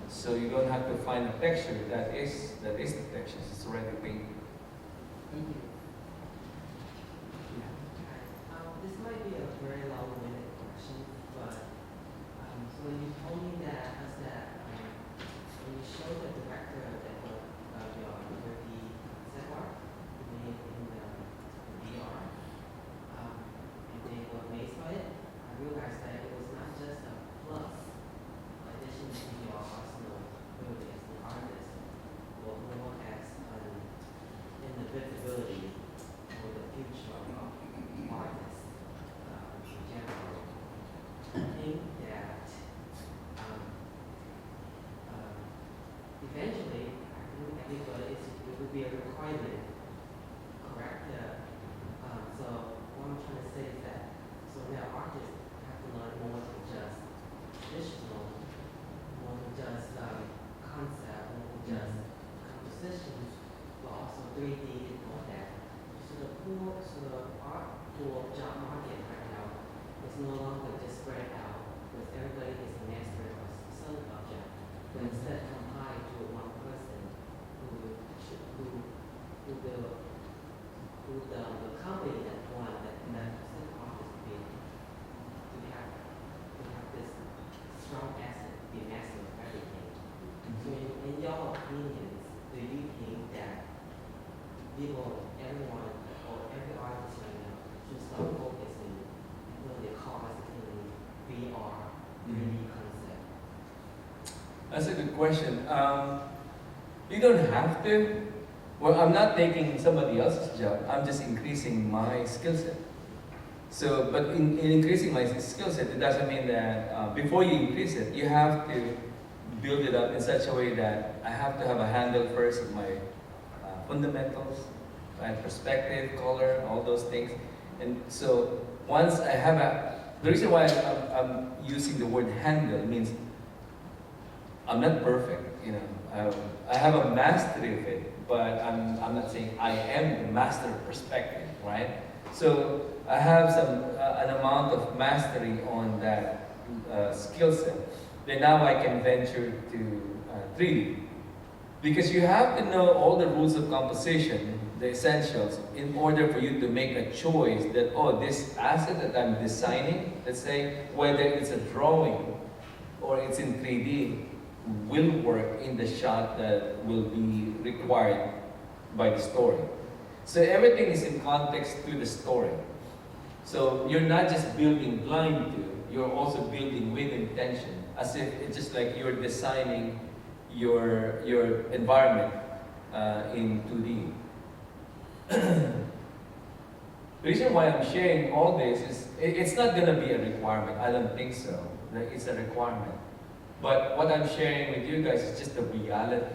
[SPEAKER 1] so you don't have to find a texture that is the texture. It's already painted.
[SPEAKER 5] Thank you.
[SPEAKER 6] This might be a very long-winded question, but so when you told me that, when you showed the director that your concept art made in the VR, and they were amazed by it, I realized that it was not just a plus addition to your arsenal ability as an artist, but more as an inevitability for the future of artists in general. I think that eventually, I think it would be a requirement, correct? So what I'm trying to say is that so now artists have to learn more than just traditional, more than just concept, more than just compositions, but also 3D and all that. So the art for job market right now is no longer just spread out because everybody is an expert on some subject, but instead compiled to one person who the company that won that specific artist be to have this strong asset to be a master of everything. So in your opinions, do you think that everyone, or every artist right now should start focusing and really cause in VR 3D concept?
[SPEAKER 1] That's a good question. You don't have to. Well, I'm not taking somebody else's job. I'm just increasing my skill set. So, but in increasing my skill set, it doesn't mean that before you increase it, you have to build it up in such a way that I have to have a handle first of my fundamentals, my perspective, color, all those things. And so once I have the reason why I'm using the word handle means I'm not perfect, you know. I have a mastery of it, but I'm not saying I am the master of perspective, right? So I have an amount of mastery on that skill set. Then now I can venture to 3D. Because you have to know all the rules of composition, the essentials, in order for you to make a choice that, oh, this asset that I'm designing, let's say, whether it's a drawing or it's in 3D, will work in the shot that will be required by the story. So everything is in context to the story. So you're not just building blind to, you're also building with intention, as if it's just like you're designing your environment in 2D. The reason why I'm sharing all this is, it's not going to be a requirement. I don't think so. That it's a requirement. But what I'm sharing with you guys is just the reality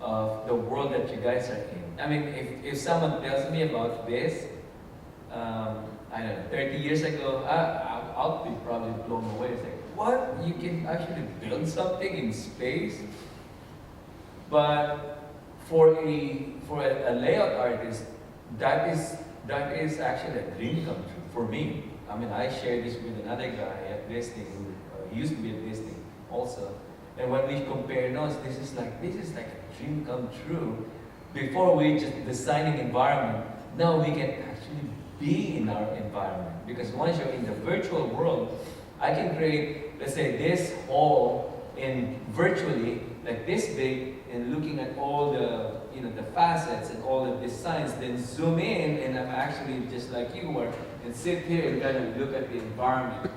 [SPEAKER 1] of the world that you guys are in. I mean, if someone tells me about this, I don't know, 30 years ago, I'll be probably blown away. It's like, what? You can actually build something in space? But for a layout artist, that is actually a dream come true for me. I mean, I shared this with another guy at Disney who used to be at Disney also. And when we compare notes, this is like a dream come true. Before we just designing environment, now we can actually be in our environment. Because once you're in the virtual world, I can create, let's say, this hall in virtually like this big, and looking at all the the facets and all the designs, then zoom in, and I'm actually just like you were, and sit here and kind of look at the environment.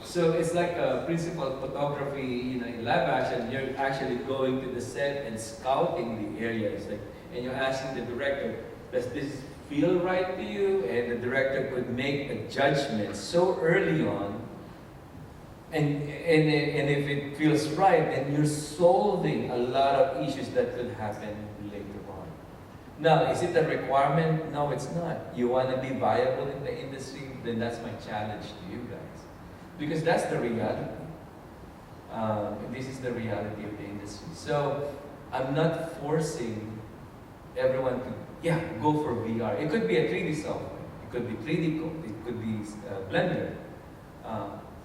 [SPEAKER 1] So it's like a principal photography, in live action, you're actually going to the set and scouting the areas, and you're asking the director, does this feel right to you? And the director could make a judgment so early on, and if it feels right, then you're solving a lot of issues that could happen later on. Now, is it a requirement? No, it's not. You want to be viable in the industry? Then that's my challenge to you guys. Because that's the reality. This is the reality of the industry. So I'm not forcing everyone to, go for VR. It could be a 3D software. It could be 3D Code, it could be Blender.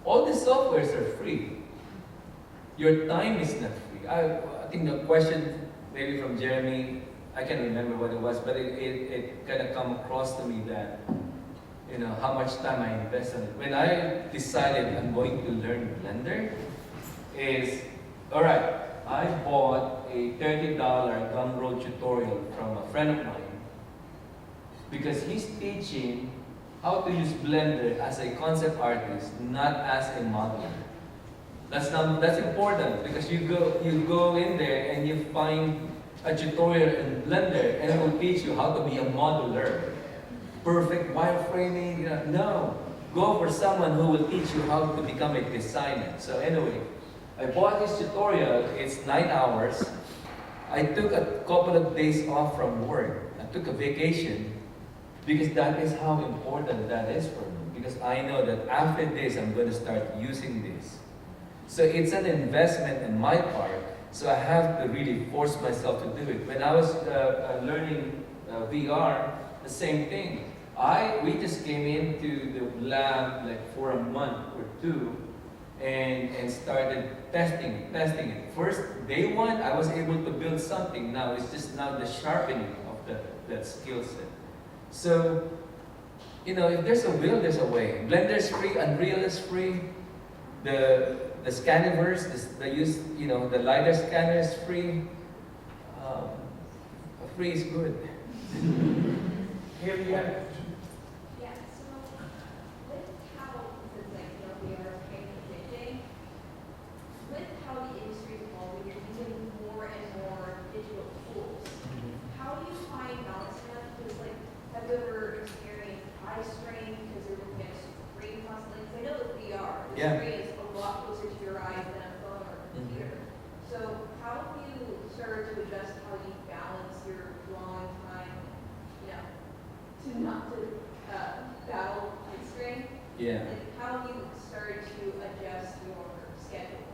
[SPEAKER 1] All these softwares are free. Your time is not free. I think the question maybe from Jeremy, I can't remember what it was, but it kind of come across to me that, you know, how much time I invest on it. When I decided I'm going to learn Blender, is, all right, I bought a $30 Gumroad tutorial from a friend of mine because he's teaching how to use Blender as a concept artist, not as a modeler. That's important because you go in there and you find a tutorial in Blender and it will teach you how to be a modeler. Perfect wireframing, you know, no. Go for someone who will teach you how to become a designer. So anyway, I bought this tutorial, it's 9 hours. I took a couple of days off from work. I took a vacation because that is how important that is for me. Because I know that after this, I'm going to start using this. So it's an investment on my part, so I have to really force myself to do it. When I was learning VR, the same thing. We just came into the lab like for a month or two and started testing it. First, day one, I was able to build something. Now it's just now the sharpening of that skill set. So, you know, if there's a will, there's a way. Blender's free, Unreal is free. The Scaniverse, the LiDAR scanner is free. Free is good.
[SPEAKER 4] Here we go.
[SPEAKER 2] Yeah, so with how, since like, you know, we are kind of predicting, with how the industry is evolving, you're using more and more digital tools. How do you find balancing that? Because like, have you ever experienced eye strain because you're looking at a screen constantly? Because I know with VR, the
[SPEAKER 1] Yeah.
[SPEAKER 2] screen is a lot closer to your eyes than a phone or a computer. So how have you started to adjust how you balance your drawing time, you know, to not to battle eye strain?
[SPEAKER 1] Yeah.
[SPEAKER 2] Like, how have you started to adjust your schedule?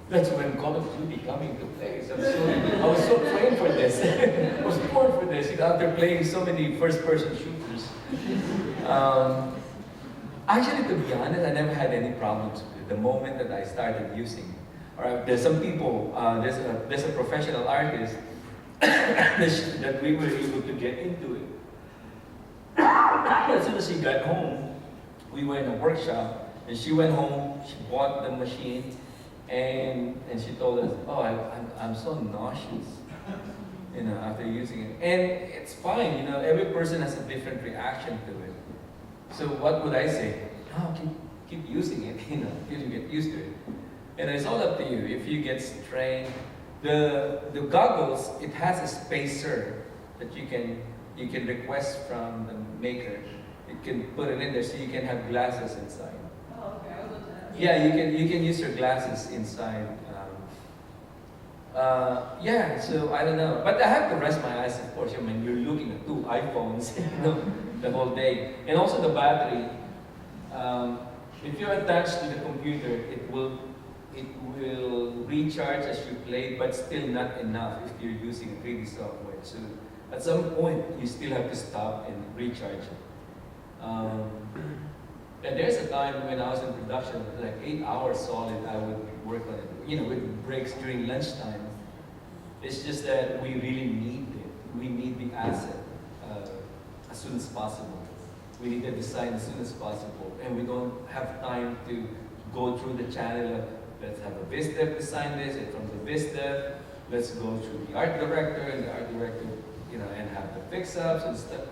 [SPEAKER 1] That's when Call of Duty coming to play. So I was so trained for this. I was born for this. You know, after playing so many first-person shooters. Actually, to be honest, I never had any problems with it the moment that I started using it. All right, there's some people. There's a professional artist that we were able to get into it. As soon as she got home, we were in a workshop, and she went home. She bought the machine. And she told us, oh, I'm so nauseous, you know, after using it. And it's fine, you know, every person has a different reaction to it. So what would I say? Oh, keep using it, you know, till you get used to it. And it's all up to you. If you get trained, the goggles, it has a spacer that you can request from the maker. You can put it in there so you can have glasses inside.
[SPEAKER 2] Oh, okay, I was looking at that.
[SPEAKER 1] Yeah, you can use your glasses inside. Yeah, so I don't know, but I have to rest my eyes, of course. I mean, you're looking at 2 iPhones, you know, the whole day, and also the battery. If you're attached to the computer, it will recharge as you play, but still not enough if you're using 3D software. So at some point, you still have to stop and recharge it. And there's a time when I was in production, like 8 hours solid, I would work on it, you know, with breaks during lunchtime. It's just that we really need it. We need the asset as soon as possible. We need the design as soon as possible. And we don't have time to go through the channel of, let's have a VizDev design this, and from the VizDev, let's go through the art director, and the art director, you know, and have the fix-ups and stuff.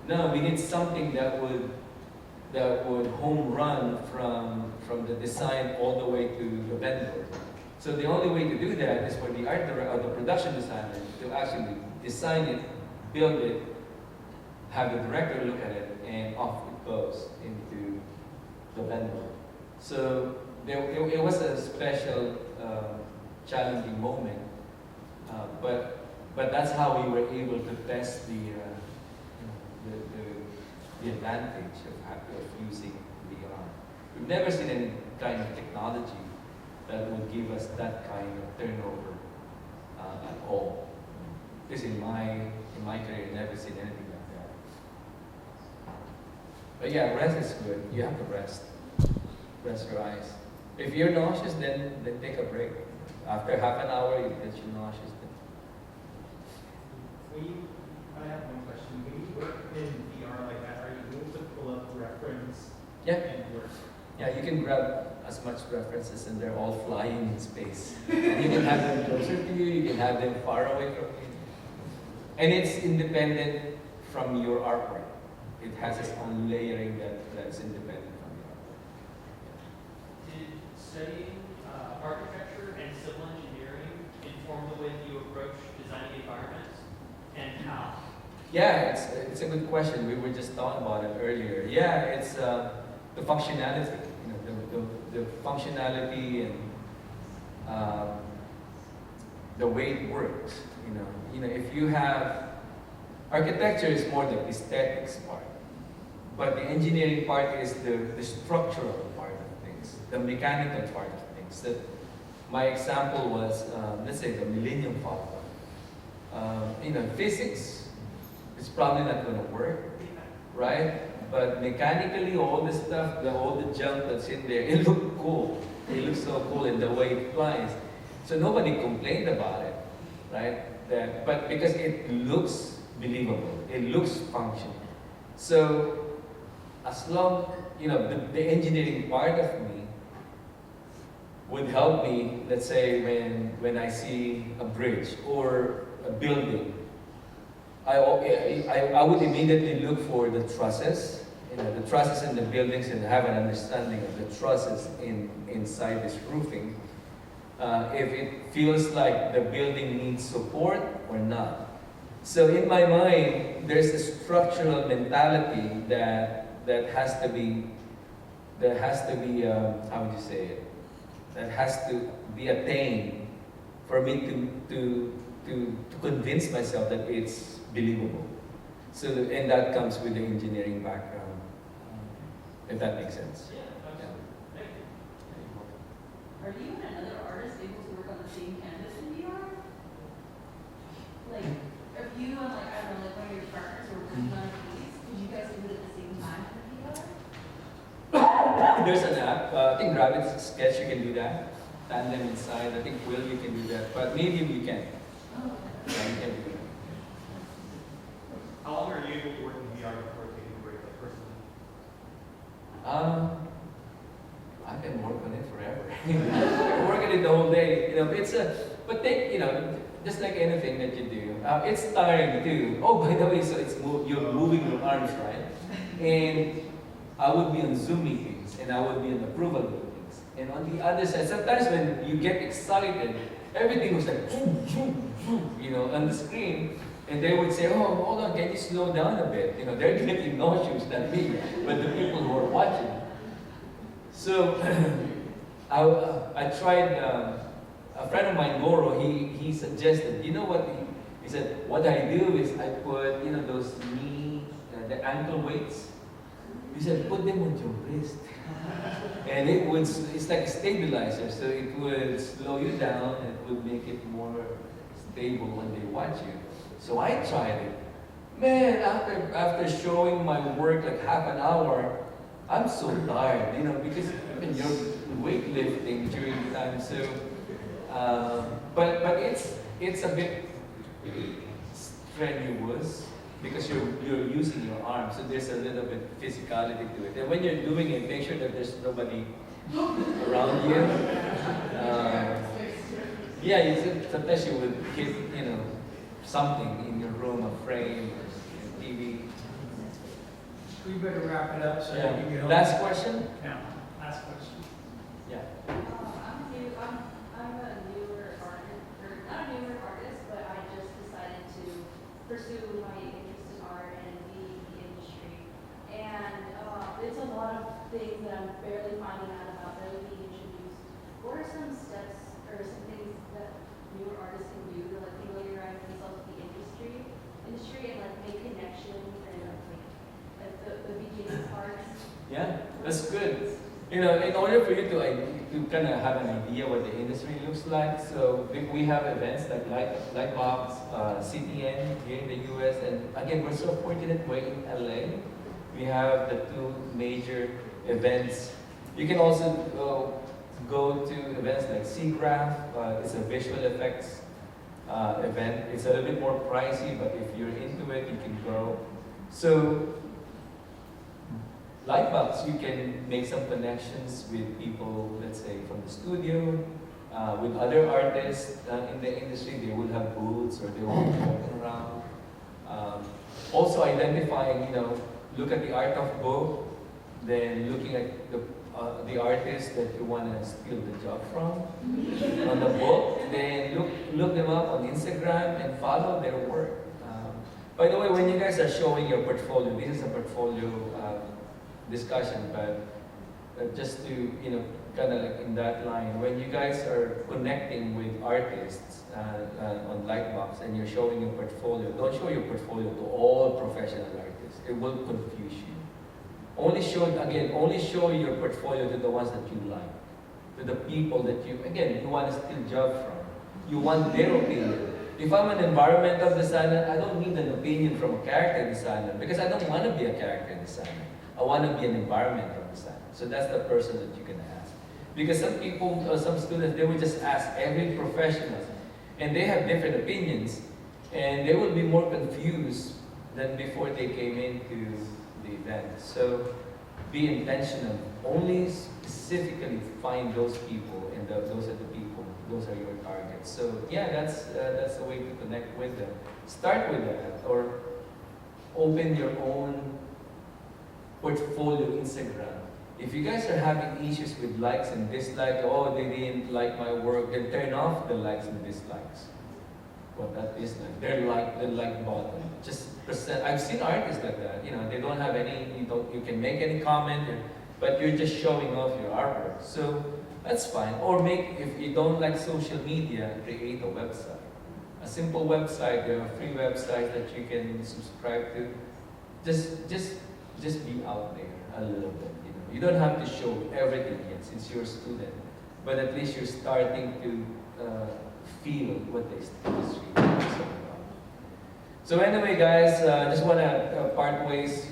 [SPEAKER 1] No, we need something that would home run from the design all the way to the vendor. So the only way to do that is for the art director or the production designer to actually design it, build it, have the director look at it, and off it goes into the vendor. So it was a special, challenging moment, but that's how we were able to test the advantage of using VR. We've never seen any kind of technology that would give us that kind of turnover at all. Because in my career, I've never seen anything like that. But yeah, rest is good. You have to rest. Rest your eyes. If you're nauseous, then take a break. After half an hour, you get you nauseous.
[SPEAKER 7] I have one question. When you work in VR like that, are you able to pull up reference
[SPEAKER 1] Yeah.
[SPEAKER 7] and work?
[SPEAKER 1] Yeah, you can grab as much references and they're all flying in space. You can have them closer to you, you can have them far away from you. And it's independent from your artwork. It has its own layering that's independent from your artwork.
[SPEAKER 3] Did studying architecture and civil engineering inform the way that you approach designing environments, and how?
[SPEAKER 1] Yeah, it's a good question. We were just talking about it earlier. Yeah, it's the functionality. The functionality and the way it works. If you have architecture is more the aesthetics part, but the engineering part is the structural part of things, the mechanical part of things. That my example was, let's say the Millennium Falcon. Physics is probably not going to work, right? But mechanically, all the stuff, all the junk that's in there, it looked cool. It looks so cool in the way it flies. So nobody complained about it, right? But because it looks believable, it looks functional. So as long, the engineering part of me would help me, let's say when I see a bridge or a building, I would immediately look for the trusses, the trusses in the buildings, and have an understanding of the trusses inside this roofing. If it feels like the building needs support or not. So in my mind, there's a structural mentality that has to be how would you say it? That has to be attained for me to convince myself that it's believable. So and that comes with the engineering background, if that makes sense.
[SPEAKER 3] Yeah, absolutely. Thank you.
[SPEAKER 8] Are you and another artist able to work on the same canvas in VR? Like, if you and one of your partners were working on a piece, could you guys do it at the same time in VR?
[SPEAKER 1] There's an app. I think Rabbit Sketch you can do that. Tandem inside. I think Will you can do that. But Medium you can.
[SPEAKER 8] Oh, okay.
[SPEAKER 1] Yeah, you can do that.
[SPEAKER 7] How long are you working VR before taking a break, like personally?
[SPEAKER 1] I've been working on it forever. I'm working it the whole day. Just like anything that you do, it's tiring too. Oh, by the way, so you're moving your arms, right? And I would be on Zoom meetings, and I would be on approval meetings. And on the other side, sometimes when you get excited, everything was like, boom, boom, boom, on the screen. And they would say, oh, hold on, can you slow down a bit? They're getting nauseous, not me, but the people who are watching. So I tried, a friend of mine, Goro, he suggested, you know what? He said, what I do is I put, those knee, the ankle weights. He said, put them on your wrist. And it's like a stabilizer, so it would slow you down and it would make it more stable when they watch you. So I tried it. Man, after showing my work like half an hour, I'm so tired, because even you're weightlifting during the time. So, but it's a bit strenuous because you're using your arms, so there's a little bit physicality to it. And when you're doing it, make sure that there's nobody around you. Sometimes you would hit, something in your room, a frame, or TV.
[SPEAKER 4] We better wrap it up so we can get home.
[SPEAKER 1] Last question?
[SPEAKER 4] Yeah, last question.
[SPEAKER 1] Yeah.
[SPEAKER 8] I'm new. I'm a newer artist, or not a newer artist, but I just decided to pursue my interest in art and be in the industry. And it's a lot of things that I'm barely finding out about, barely being introduced. What are some steps or some things that newer artists can do to familiarize themselves with the industry and make connections and the beginning parts?
[SPEAKER 1] Yeah, that's good. In order for you to kind of have an idea what the industry looks like, so we have events like Lightbox, CTN here in the US, and again, we're so fortunate we're in LA. We have the two major events. You can also go to events like SIGGRAPH. It's a visual effects event. It's a little bit more pricey, but if you're into it, you can go. So, Lightbox, you can make some connections with people, let's say, from the studio, with other artists in the industry. They will have booths or they will be walking around. Also identifying, look at the art of book, then looking at the artist that you want to steal the job from on the book, then look them up on Instagram and follow their work. By the way, when you guys are showing your portfolio, this is a portfolio discussion, but just to, kind of like in that line, when you guys are connecting with artists on Lightbox and you're showing your portfolio, don't show your portfolio to all professional artists. It will confuse you. Only show your portfolio to the ones that you like, to the people that you want to steal job from. You want their opinion. If I'm an environmental designer, I don't need an opinion from a character designer because I don't want to be a character designer. I want to be an environmental designer. So that's the person that you can ask. Because some people, or some students, they will just ask every professional, and they have different opinions, and they will be more confused than before they came into the event. So be intentional. Only specifically find those people, and those are the people. Those are your targets. So yeah, that's the way to connect with them. Start with that, or open your own portfolio Instagram. If you guys are having issues with likes and dislikes, oh, they didn't like my work, then turn off the likes and dislikes. Well, that is like the like button. Just present. I've seen artists like that. They don't have any. You can make any comment, but you're just showing off your artwork. So that's fine. Or if you don't like social media, create a website. A simple website. There are free websites that you can subscribe to. Just be out there a little bit. You don't have to show everything yet since you're a student, but at least you're starting to feel what the industry is about. So anyway, guys, just want to part ways,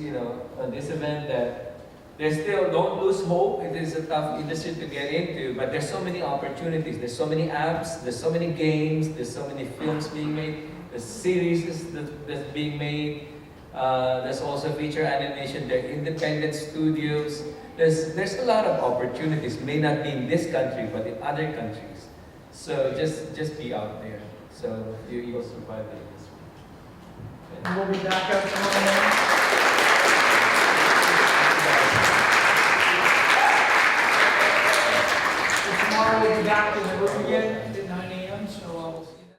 [SPEAKER 1] on this event that there's still, don't lose hope. It is a tough industry to get into, but there's so many opportunities. There's so many apps, there's so many games, there's so many films being made, there's series that's being made. There's also feature animation, there are independent studios. There's a lot of opportunities, may not be in this country, but in other countries. So just be out there. So you'll survive the industry.
[SPEAKER 4] We'll be back up tomorrow morning.